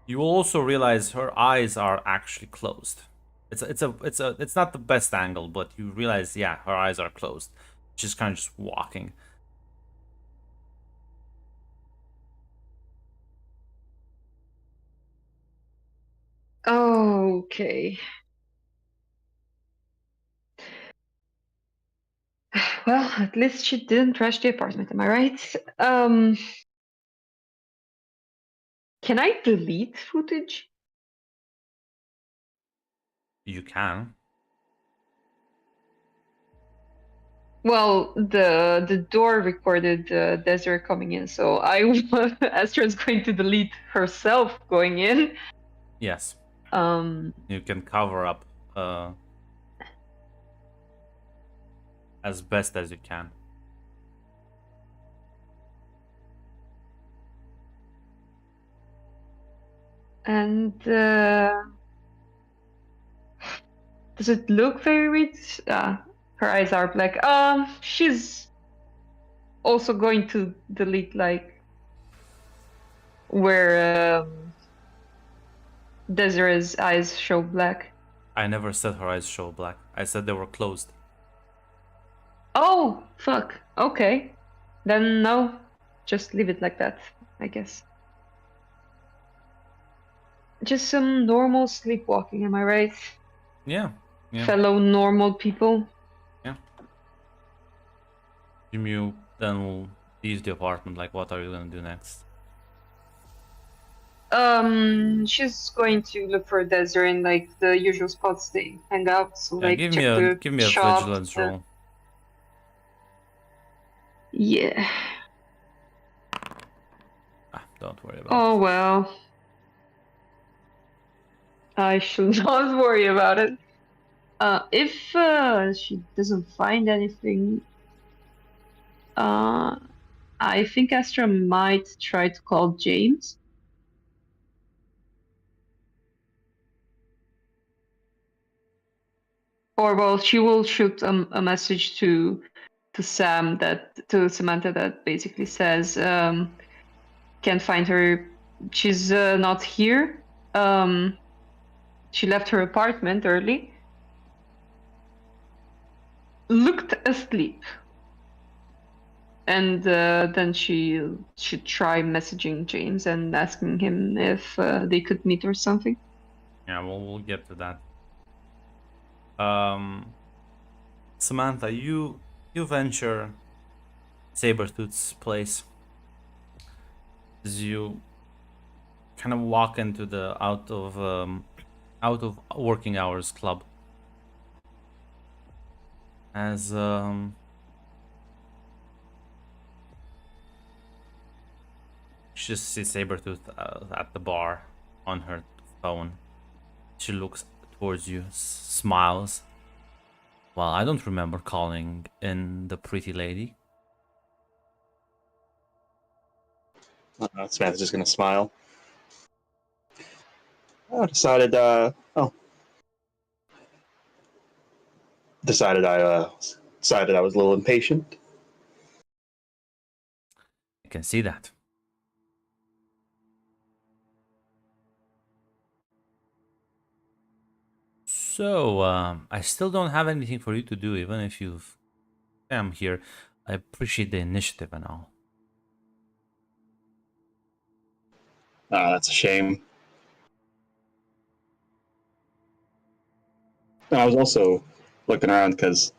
You will also realize her eyes are actually closed. It's not the best angle, but you realize, yeah, her eyes are closed. She's kind of just walking. Okay. Well, at least she didn't trash the apartment, am I right? Can I delete footage? You can. Well, the door recorded Desiree coming in, so Astra's going to delete herself going in. Yes. Um, You can cover up as best as you can. and does it look very weird? Her eyes are black. She's also going to delete like where Desiree's eyes show black. I never said her eyes show black. I said they were closed. Oh, fuck. Okay. Then no, just leave it like that, I guess. Just some normal sleepwalking, am I right? Yeah. Yeah. Fellow normal people. You then will leave the apartment. Like, what are you gonna do next? She's going to look for Desiree in like the usual spots they hang out. So Yeah, like give check me a the give me a shop, vigilance roll. Yeah. Don't worry about Oh it. well. I should not worry about it. If she doesn't find anything, I think Astra might try to call James. Or well, she will shoot a message to Samantha that basically says can't find her. She's not here. She left her apartment early. Looked asleep. And then she should try messaging James and asking him if they could meet or something. Yeah, we'll get to that. Samantha, you venture Sabretooth's place as you kind of walk into the out of working hours club. As you just see Sabretooth at the bar on her phone. She looks towards you, smiles. Well, I don't remember calling in the pretty lady. Samantha's just gonna smile. I decided. Decided I was a little impatient. I can see that. So, I still don't have anything for you to do, even if you've am here. I appreciate the initiative and all. That's a shame. I was also looking around because,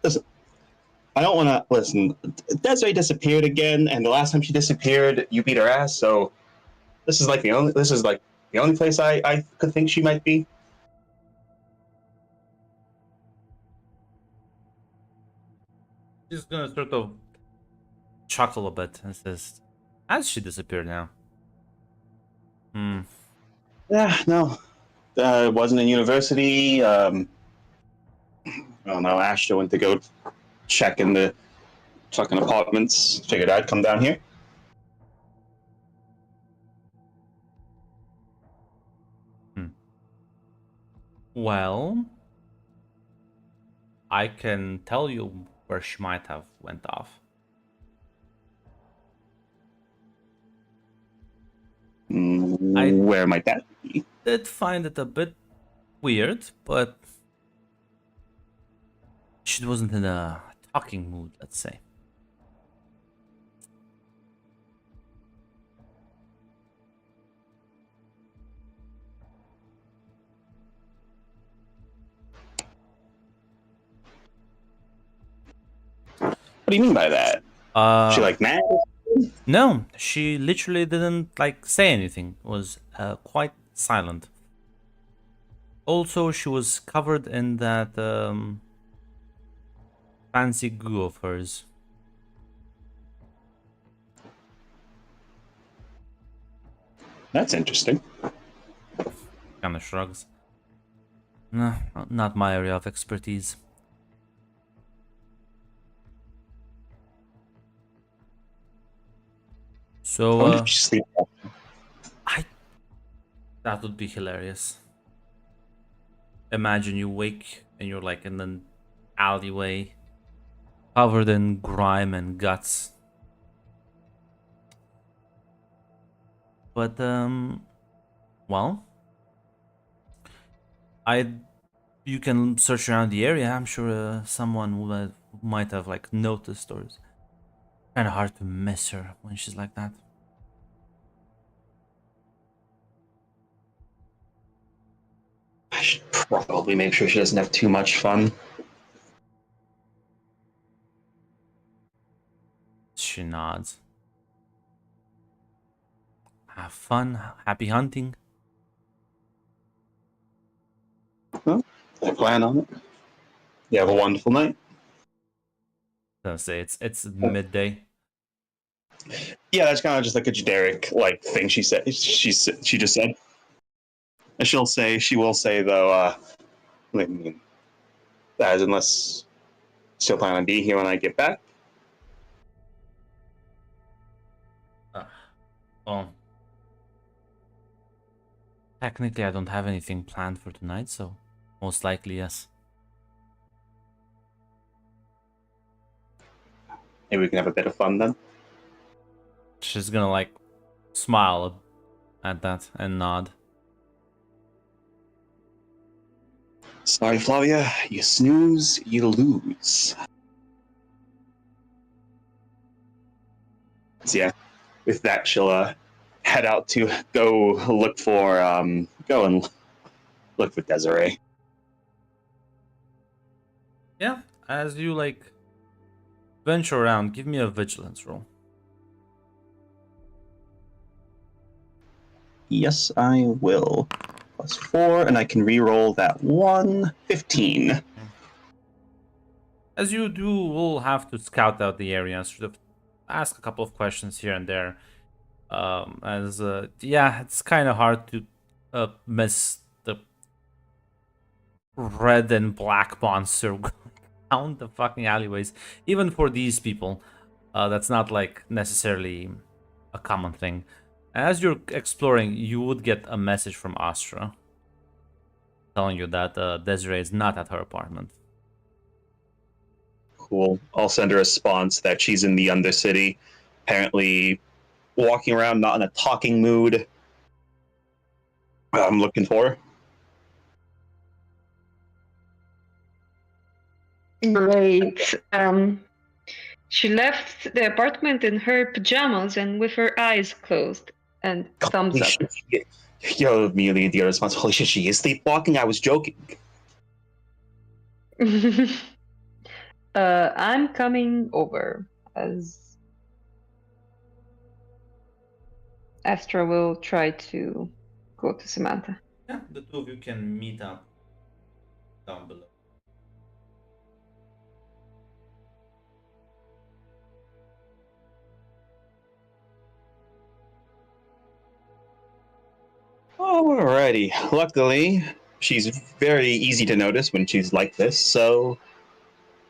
listen, I don't want to listen. Desiree disappeared again, and the last time she disappeared, you beat her ass. So this is like the only place I could think she might be. She's gonna sort of chuckle a bit and says, "Has she disappeared now?" Hmm. Yeah, no, it wasn't in university. I don't know. Ashton went to go check in the fucking apartments. Figured I'd come down here. Well, I can tell you where she might have went off. Where might that be? Did find it a bit weird, but she wasn't in a talking mood, let's say. What do you mean by that? She like mad? No, she literally didn't like say anything. Was quite silent. Also, she was covered in that fancy goo of hers. That's interesting. Kind of shrugs. No, not my area of expertise. I wonder So, if she sleep. that would be hilarious. Imagine you wake and you're like in an alleyway, covered in grime and guts. But well, you can search around the area. I'm sure someone might have like noticed, or it's kind of hard to miss her when she's like that. I should probably make sure she doesn't have too much fun. She nods. Have fun, happy hunting. I plan on it. You have a wonderful night. I'll say it's midday. Yeah, that's kind of just like a generic like thing she said. She just said. And she will say though. I mean, as unless still plan on being here when I get back. Well, technically, I don't have anything planned for tonight, so most likely yes. Maybe we can have a bit of fun then. She's gonna like smile at that and nod. Sorry, Flavia. You snooze, you lose. So yeah, with that, she'll head out to go look for Desiree. Yeah, as you like venture around, give me a vigilance roll. Yes, I will. +4, and I can re-roll that 1. 15. As you do, we'll have to scout out the area and sort of ask a couple of questions here and there. Yeah, it's kind of hard to miss the red and black monster down the fucking alleyways. Even for these people, that's not like necessarily a common thing. As you're exploring, you would get a message from Astra telling you that Desiree is not at her apartment. Cool. I'll send her a response that she's in the Undercity, apparently walking around, not in a talking mood. I'm looking for her. Great. She left the apartment in her pajamas and with her eyes closed. And thumbs Holy up. shit. Yo, immediately the response, holy shit, she is sleepwalking? I was joking. I'm coming over as Astra will try to go to Samantha. Yeah, the two of you can meet up down below. Alrighty. Luckily, she's very easy to notice when she's like this, so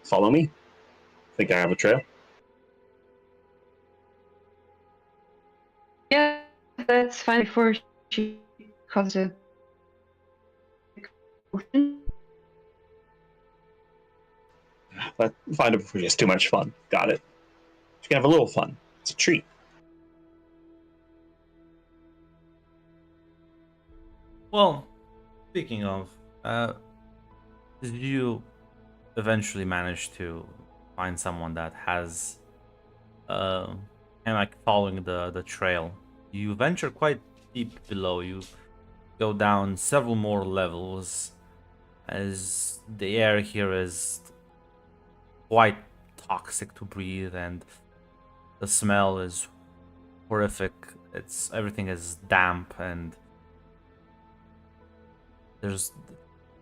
follow me. Think I have a trail. Yeah, that's fine before she causes a But find it before it's too much fun. Got it. She can have a little fun. It's a treat. Well, speaking of, did you eventually manage to find someone that has, kind of like following the trail? You venture quite deep below. You go down several more levels, as the air here is quite toxic to breathe, and the smell is horrific. Everything is damp, and there's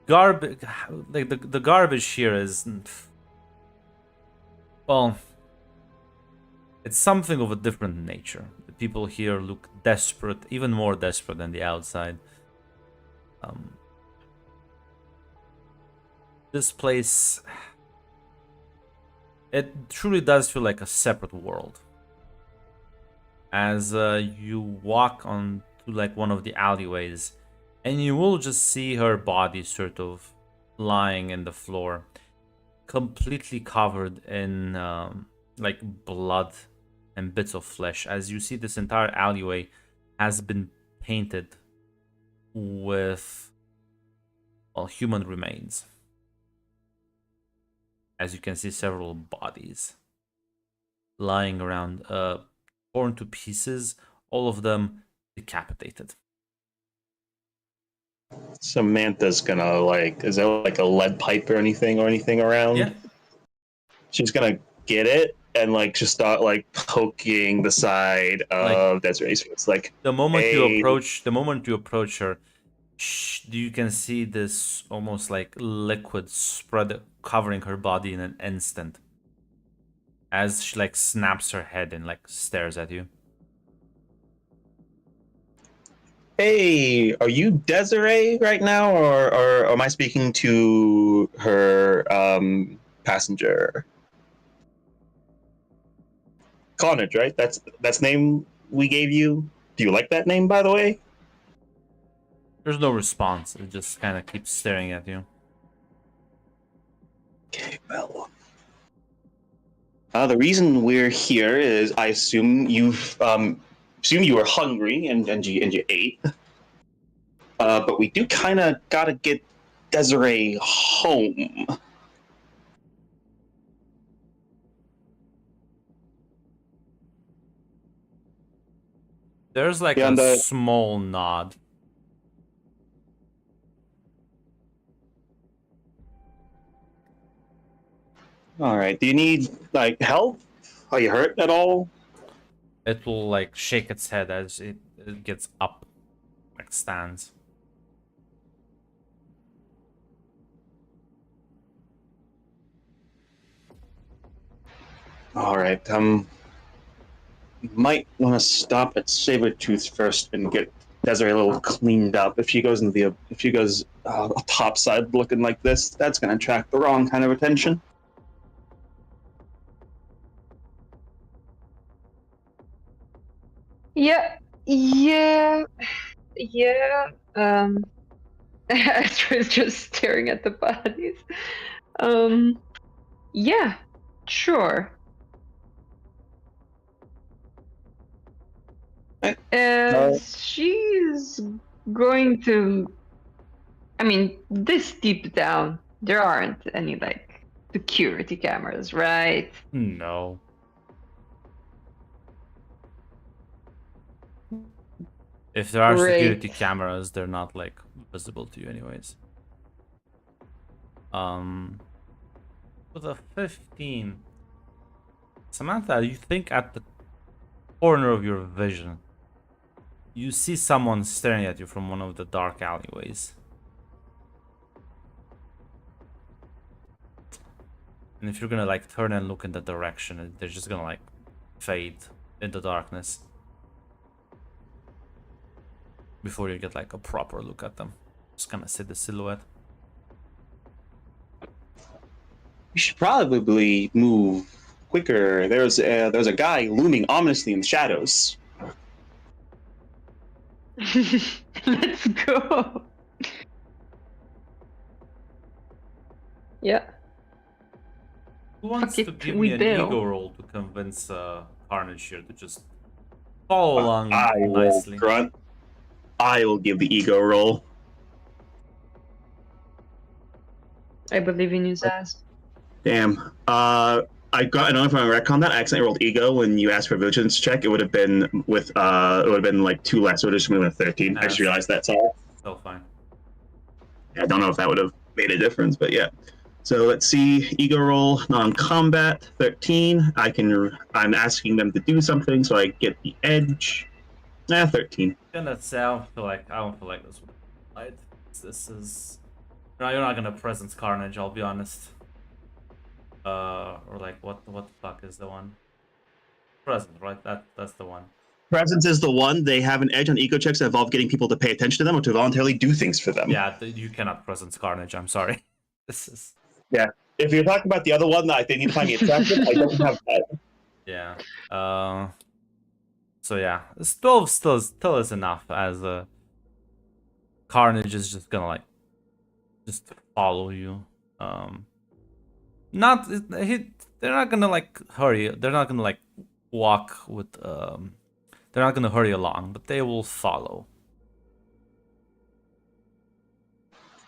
garbage. Like the garbage here is, well, it's something of a different nature. The people here look desperate, even more desperate than the outside. This place, it truly does feel like a separate world. As you walk on to like one of the alleyways, and you will just see her body sort of lying in the floor, completely covered in like blood and bits of flesh. As you see, this entire alleyway has been painted with, well, human remains. As you can see, several bodies lying around, torn to pieces, all of them decapitated. Samantha's gonna is there like a lead pipe or anything around? Yeah. She's gonna get it and just start poking the side of Desiree's face. The moment hey. the moment you approach her, you can see this almost like liquid spread covering her body in an instant. As she snaps her head and stares at you. Hey, are you Desiree right now, or am I speaking to her passenger? Carnage, right? That's name we gave you. Do you like that name, by the way? There's no response. It just kind of keeps staring at you. Okay, well, the reason we're here is I assume you were hungry and you ate. But we do kind of gotta get Desiree home. There's a small nod. All right. Do you need help? Are you hurt at all? It will shake its head as it gets up, stands. All right. You might want to stop at Sabretooth first and get Desiree a little cleaned up. If she goes topside looking like this, that's going to attract the wrong kind of attention. Yeah. Astra is just staring at the bodies. Yeah, sure. She's going to. I mean, this deep down, there aren't any security cameras, right? No. If there are security Great. cameras, they're not like visible to you anyways. With a 15, Samantha, you think at the corner of your vision, you see someone staring at you from one of the dark alleyways. And if you're gonna like turn and look in that direction, they're just gonna like fade into darkness before you get like a proper look at them. Just kind of see the silhouette. We should probably move quicker. There's a guy looming ominously in the shadows. Let's go. Yeah. Who wants Fuck to it, give we me an bail. ego roll to convince Carnage here to just follow along I will nicely? grunt. I will give the ego roll. I believe in you, Zaz. Damn. I got another from my retcon that I accidentally rolled ego when you asked for a vigilance check. It would have been with it would have been like 2 less. It would have just been with 13. I just realized that's all. Still fine. I don't know if that would have made a difference, but yeah. So let's see. Ego roll, non-combat, 13. I'm asking them to do something, so I get the edge. 13. Gonna say I don't feel like this would right. This is no, you're not gonna presence Carnage, I'll be honest. Or like what the fuck is the one? Presence, right? That's the one. Presence is the one. They have an edge on ego checks that involve getting people to pay attention to them or to voluntarily do things for them. Yeah, you cannot presence Carnage, I'm sorry. This is If you're talking about the other one that they need to find me attractive, I don't have that. yeah. So yeah, this 12 still is enough as Carnage is just gonna like just follow you. They're not gonna like hurry. They're not gonna like walk with they're not gonna hurry along, but they will follow.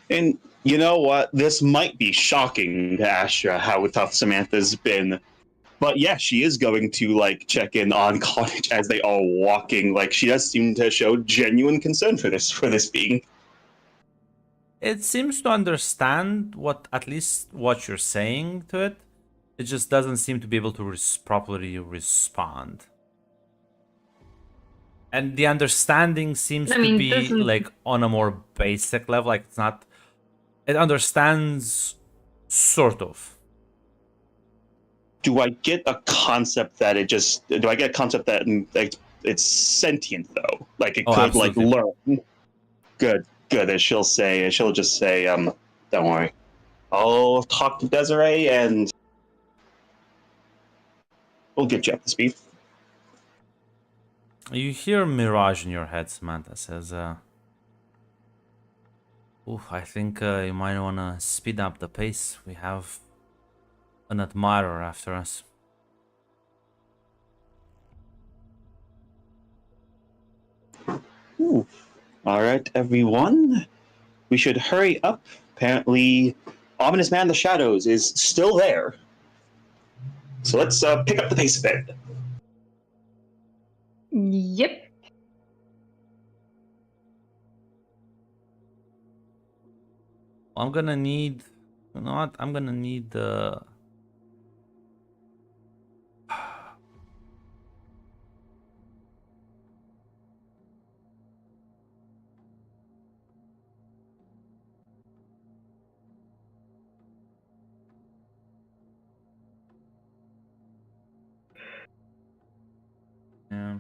And you know what? This might be shocking to Astra how tough Samantha's been. But yeah, she is going to like check in on Carnage as they are walking. Like she does seem to show genuine concern for this being. It seems to understand at least what you're saying to it. It just doesn't seem to be able to properly respond. And the understanding seems to be doesn't- like on a more basic level. Like it's not. It understands sort of. Do I get a concept that do I get a concept that it's sentient though? Like it could like absolutely. learn. Good. And she'll just say, don't worry. I'll talk to Desiree and we'll get you up to speed. You hear Mirage in your head, Samantha says, I think you might want to speed up the pace. We have an admirer after us. Ooh. All right, everyone. We should hurry up. Apparently, Ominous Man in the Shadows is still there. So let's pick up the pace a bit. Yep. I'm gonna need. You know what? I'm gonna need the. Yeah.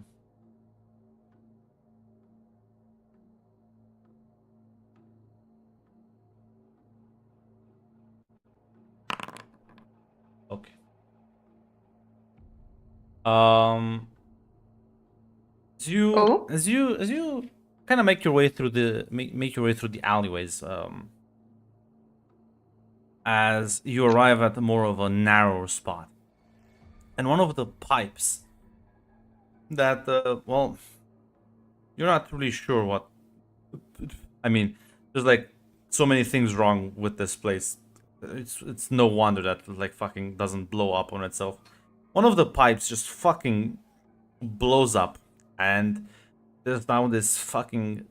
Okay. As you kind of make your way through the alleyways, as you arrive at more of a narrow spot, and one of the pipes that you're not really sure what. I mean, there's like so many things wrong with this place. It's no wonder that like fucking doesn't blow up on itself. One of the pipes just fucking blows up, and there's now this fucking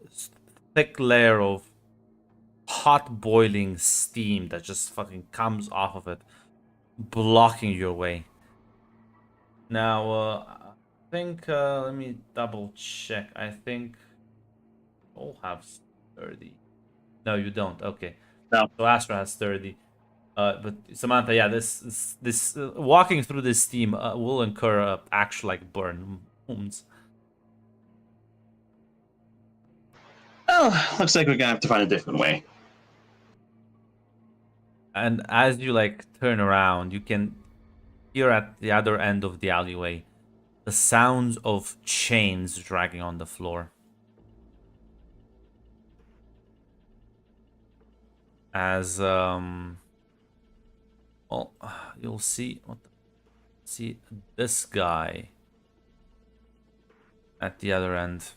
thick layer of hot boiling steam that just fucking comes off of it, blocking your way. Now, I think, let me double check. I think all have 30. No, you don't. Okay. No. So Astra has 30. But Samantha, yeah, this walking through this steam will incur actual like burn wounds. Oh, looks like we're gonna have to find a different way. And as you like turn around, you can hear at the other end of the alleyway the sounds of chains dragging on the floor. As well, you'll see this guy at the other end.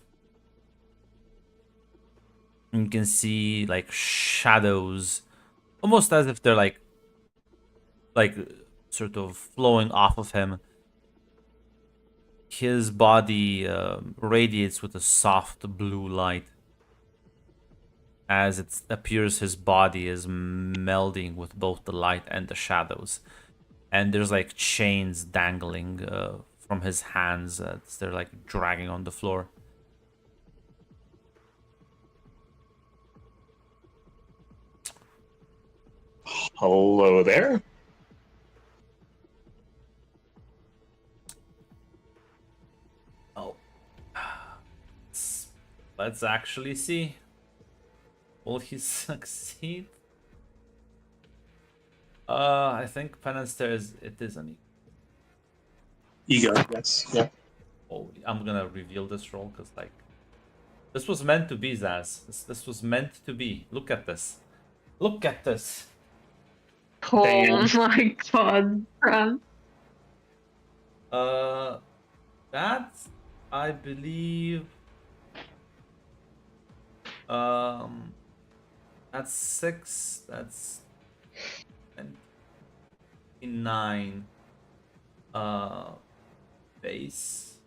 You can see like shadows, almost as if they're like sort of flowing off of him. His body radiates with a soft blue light, as it appears his body is melding with both the light and the shadows. And there's like chains dangling from his hands as they're like dragging on the floor. Hello there. Oh, let's actually see. Will he succeed? I think penance there is an Ego, yes. Yeah. oh, I'm gonna reveal this roll because like this was meant to be, Zaz. This was meant to be. Look at this. Look at this. Oh Damn. my god, Bran. That I believe. That's 6. That's 9. Base.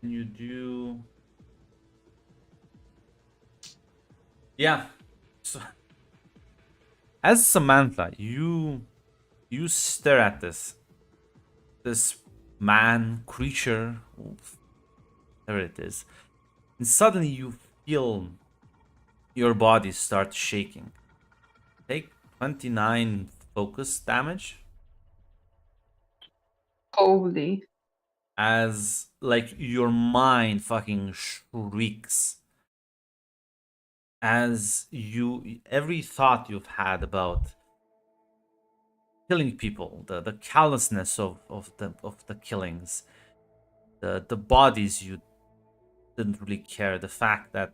Can you do? Yeah. So, as Samantha, you stare at this man, creature, whatever it is, and suddenly you feel your body start shaking. Take 29 focus damage Holy. as like your mind fucking shrieks as every thought you've had about killing people, the callousness of the killings, the bodies you didn't really care, the fact that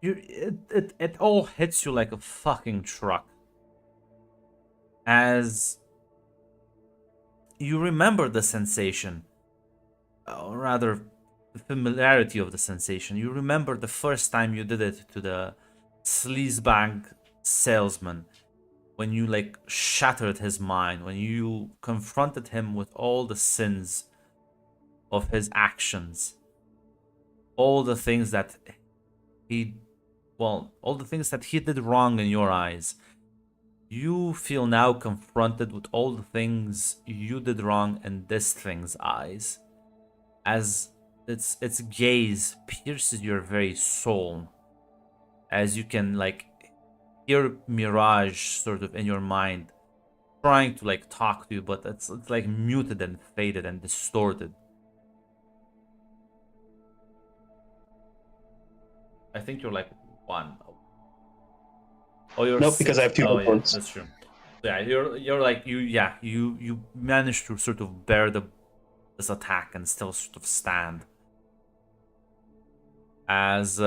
it all hits you like a fucking truck as you remember the sensation, or rather the familiarity of the sensation. You remember the first time you did it to the sleazebag salesman, when you like shattered his mind, when you confronted him with all the sins of his actions, all the things that all the things that he did wrong in your eyes. You feel now confronted with all the things you did wrong in this thing's eyes, as its gaze pierces your very soul, as you can like hear Mirage sort of in your mind trying to like talk to you, but it's like muted and faded and distorted. I think you're like 1. Oh, you're Nope, because I have 2 Oh, hit yeah, points. that's true. Yeah, you're like you managed to sort of bear this attack and still sort of stand. As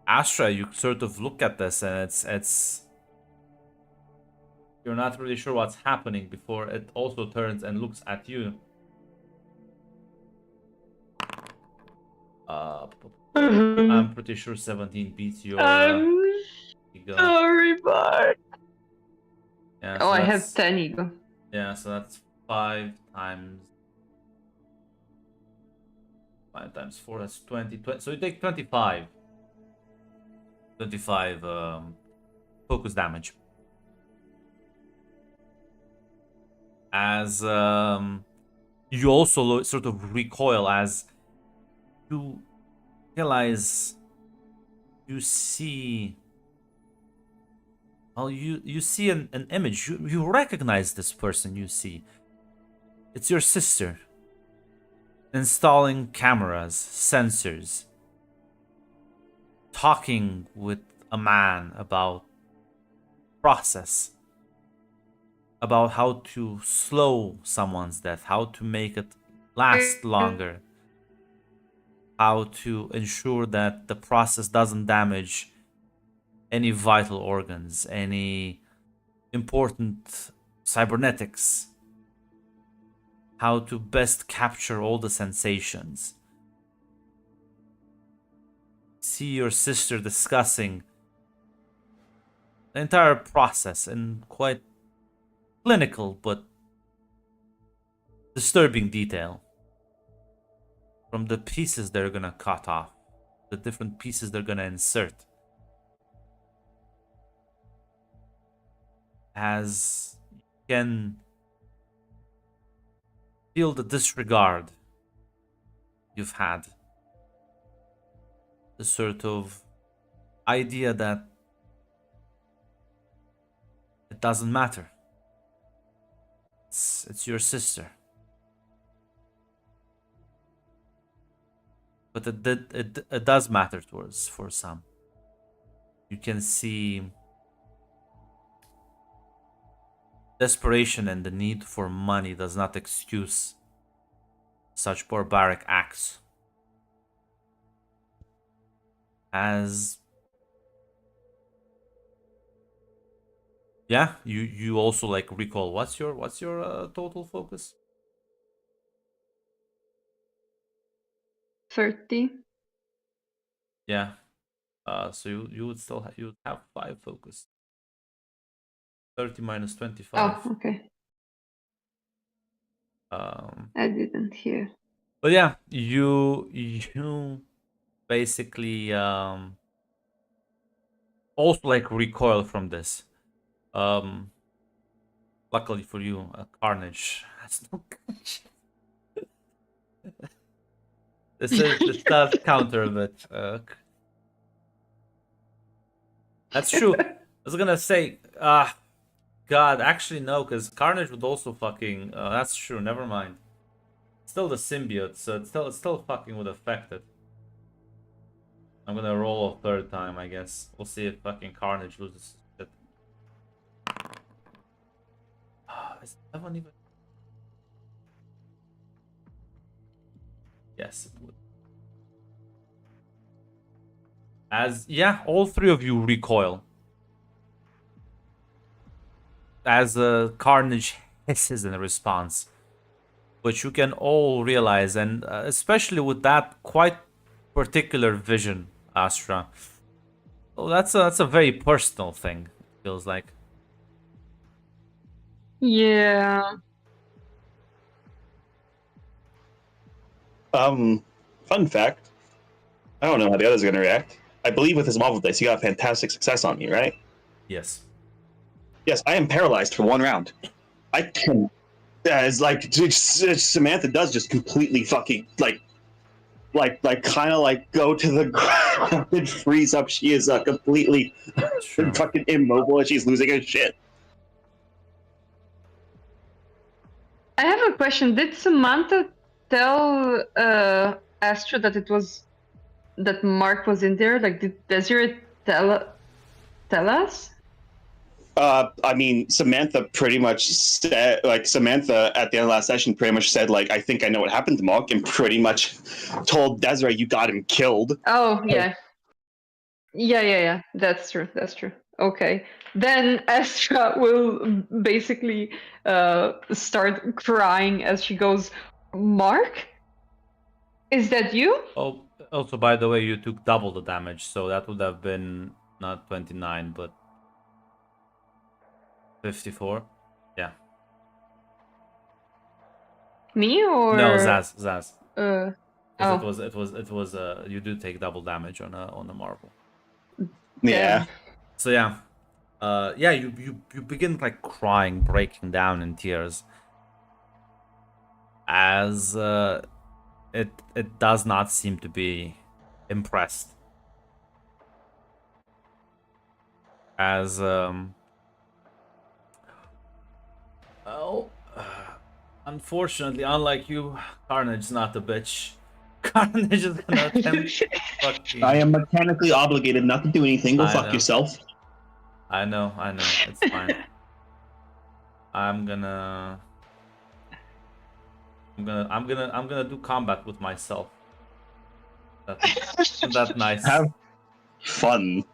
Astra, you sort of look at this and it's you're not really sure what's happening before it also turns and looks at you. I'm pretty sure 17 beats your ego. Sorry, Mark. Yeah, Oh, so I that's- have 10 ego. Yeah, so that's 5 times 5 times 4, that's 20. So you take 25. 25 focus damage. As you also sort of recoil as you realize you see. Well, you see an image. You recognize this person you see. It's your sister. Installing cameras, sensors. Talking with a man about process. About how to slow someone's death. How to make it last longer. How to ensure that the process doesn't damage any vital organs, any important cybernetics, how to best capture all the sensations. See your sister discussing the entire process in quite clinical but disturbing detail. From the pieces they're gonna cut off, the different pieces they're gonna insert. As you can feel the disregard you've had. The sort of idea that it doesn't matter. It's your sister. But it does matter towards for some. You can see desperation and the need for money does not excuse such barbaric acts. As yeah, you also like recall what's your total focus? 30. Yeah. So you would still you would have 5 focus. 30 minus 25. Oh, okay. Um, I didn't hear. but yeah, you basically also like recoil from this. Luckily for you, Carnage has no gunshot. This does counter a bit. That's true. I was gonna say, God, actually no, because Carnage would also fucking. That's true. Never mind. Still the symbiote, so it's still fucking would affect it. I'm gonna roll a third time, I guess. We'll see if fucking Carnage loses shit. Is that one even? Yes, it would. As yeah, all 3 of you recoil. As Carnage hisses in response. Which you can all realize, and especially with that quite particular vision, Astra. Well, that's a very personal thing, it feels like. Yeah. Fun fact. I don't know how the others are gonna react. I believe with his Marvel dice, he got fantastic success on me, right? Yes. Yes, I am paralyzed for 1 round. I can. It's like Samantha does just completely fucking like kind of like go to the ground and freeze up. She is completely Sure. fucking immobile and she's losing her shit. I have a question. Did Samantha tell Astra that Mark was in there? Like, did Desiree tell us? I mean, Samantha pretty much said, like, Samantha at the end of last session pretty much said, like, I think I know what happened to Mark, and pretty much told Desiree you got him killed. Oh, yeah. Yeah. That's true. Okay. Then Astra will basically start crying as she goes, Mark? Is that you? Oh, also, by the way, you took double the damage, so that would have been not 29, but 54. Yeah. Me or? No, Zaz. Uh, Because Oh. it was you do take double damage on a marble. Yeah. So yeah, yeah, you begin like crying, breaking down in tears, as it does not seem to be impressed. As oh, unfortunately, unlike you, Carnage is not a bitch. Carnage is gonna attempt fucking. I am mechanically obligated not to do anything. Go I fuck know. yourself. I know, it's fine. I'm gonna do combat with myself. Isn't that nice? Have fun.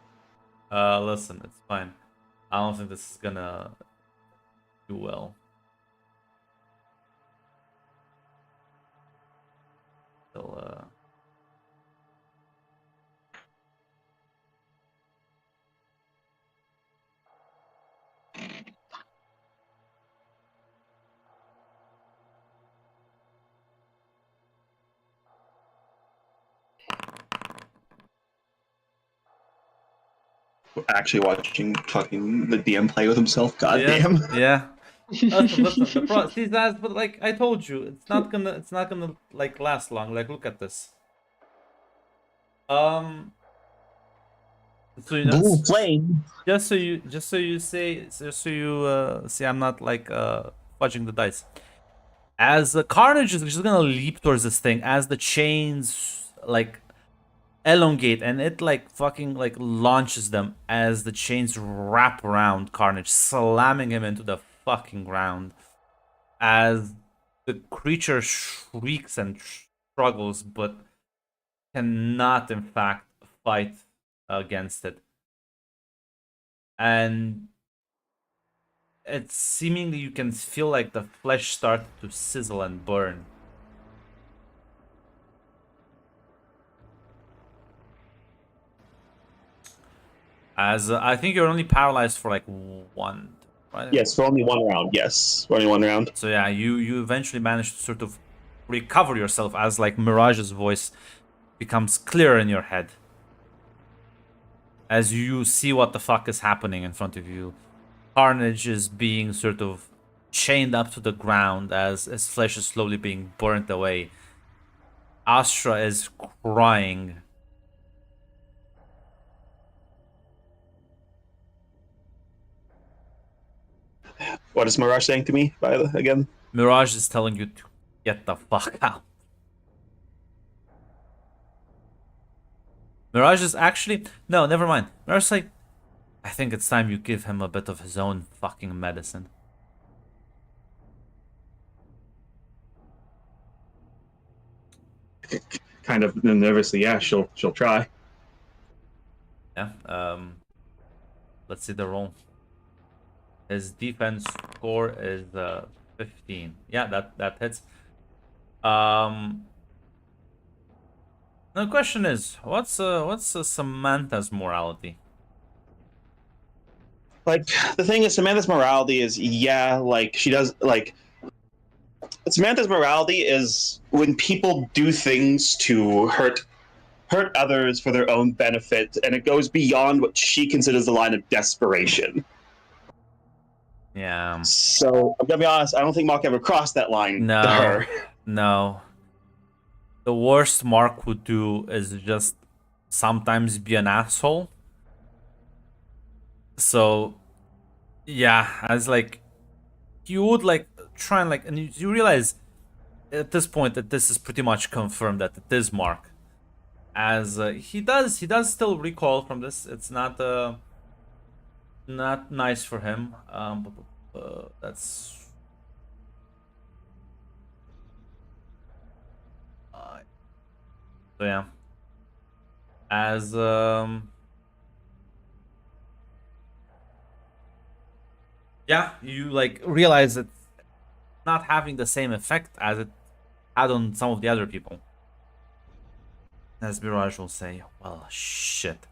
Listen, it's fine. I don't think this is gonna do well. Still, Actually watching fucking the DM play with himself. God yeah, damn. yeah. Listen. See that, but like I told you, it's not gonna like last long. Like, look at this. So you know, Blue flame. just so you see, I'm not like fudging the dice. As Carnage is just gonna leap towards this thing, as the chains like elongate and it like fucking like launches them, as the chains wrap around Carnage, slamming him into the fucking ground. As the creature shrieks and struggles, but cannot in fact fight against it. And it's seemingly you can feel like the flesh start to sizzle and burn. As I think you're only paralyzed for like one, right? Yes, for only one round. Yes, for only one round. So yeah, you eventually manage to sort of recover yourself as like Mirage's voice becomes clearer in your head. As you see what the fuck is happening in front of you. Carnage is being sort of chained up to the ground as his flesh is slowly being burnt away. Astra is crying. What is Mirage saying to me, again? Mirage is telling you to get the fuck out. Mirage is actually... No, never mind. Mirage is like, I think it's time you give him a bit of his own fucking medicine. Kind of nervously, yeah, she'll try. Yeah, let's see the roll. His defense score is 15. Yeah, that hits. The question is, what's Samantha's morality? Like, the thing is, Samantha's morality is, yeah, like, she does, like, Samantha's morality is when people do things to hurt others for their own benefit, and it goes beyond what she considers the line of desperation. Yeah. So, I'm gonna be honest, I don't think Mark ever crossed that line to her. No. The worst Mark would do is just sometimes be an asshole. So, yeah, as like, you would like try and like, and you realize at this point that this is pretty much confirmed that it is Mark. As he does still recoil from this. It's not nice for him. That's so yeah. As yeah, you like realize it's not having the same effect as it had on some of the other people. As Mirage will say, well, shit.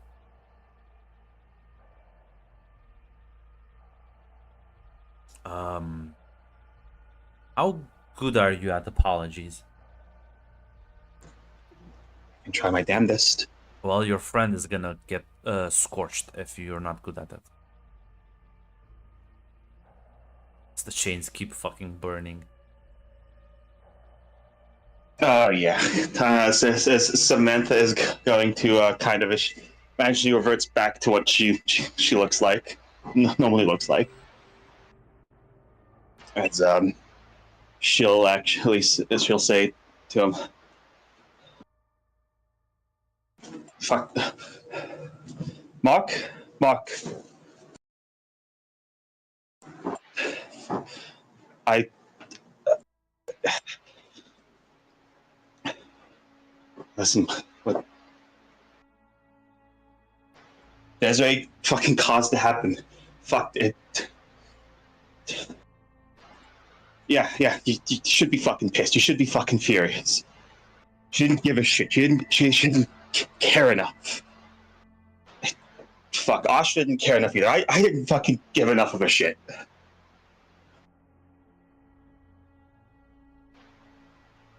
How good are you at apologies? can try my damnedest. Well, your friend is gonna get scorched if you're not good at it. As the chains keep fucking burning. Oh yeah. Samantha is going to kind of imagine she reverts back to what she looks like, normally looks like. As she'll say to him, "Fuck, Mark, I." Listen, what Desiree fucking caused to happen. Fuck it. Yeah, you should be fucking pissed. You should be fucking furious. She didn't give a shit. She didn't care enough. Fuck, Asha didn't care enough either. I didn't fucking give enough of a shit.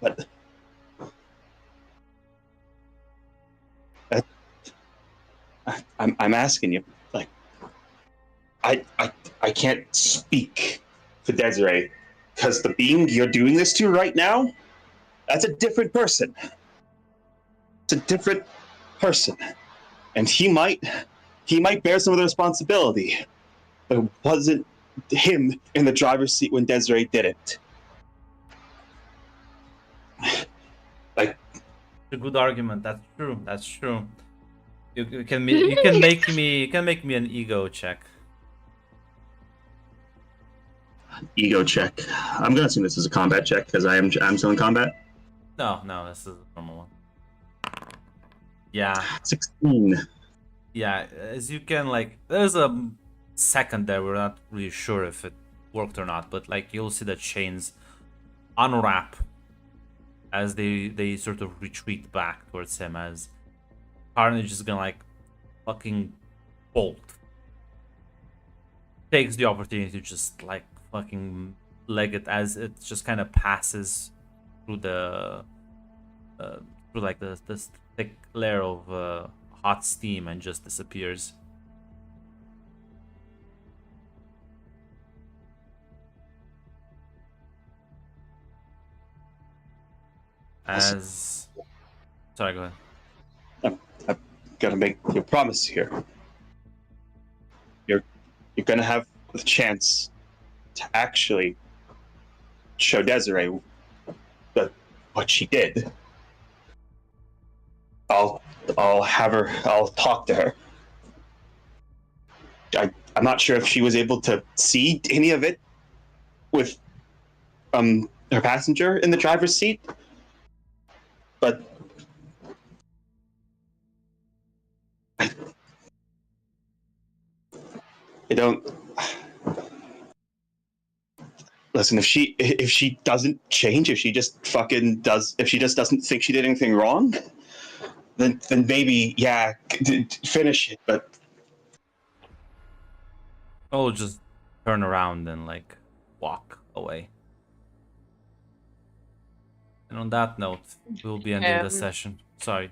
But I'm asking you, like, I can't speak for Desiree, because the being you're doing this to right now, that's a different person. It's a different person, and he might bear some of the responsibility, but it wasn't him in the driver's seat when Desiree did it. Like, It's a good argument. That's true. That's true. You can make me an ego check. ego check. I'm gonna assume this is a combat check because I'm still in combat. No, this is a normal one. Yeah, 16. yeah. As you can there's a second there. We're not really sure if it worked or not, but you'll see the chains unwrap as they sort of retreat back towards him, as Carnage is gonna fucking bolt. Takes the opportunity to just fucking leg it as it just kind of passes through the this thick layer of hot steam and just disappears. As sorry, go ahead. I'm gonna make you a promise here. You're gonna have the chance to actually show Desiree what she did. I'll talk to her. I'm not sure if she was able to see any of it with her passenger in the driver's seat, but I don't. Listen, if she doesn't change, if she just doesn't think she did anything wrong, then maybe finish it. But I'll just turn around and walk away. And on that note, we'll be ending the session. Sorry.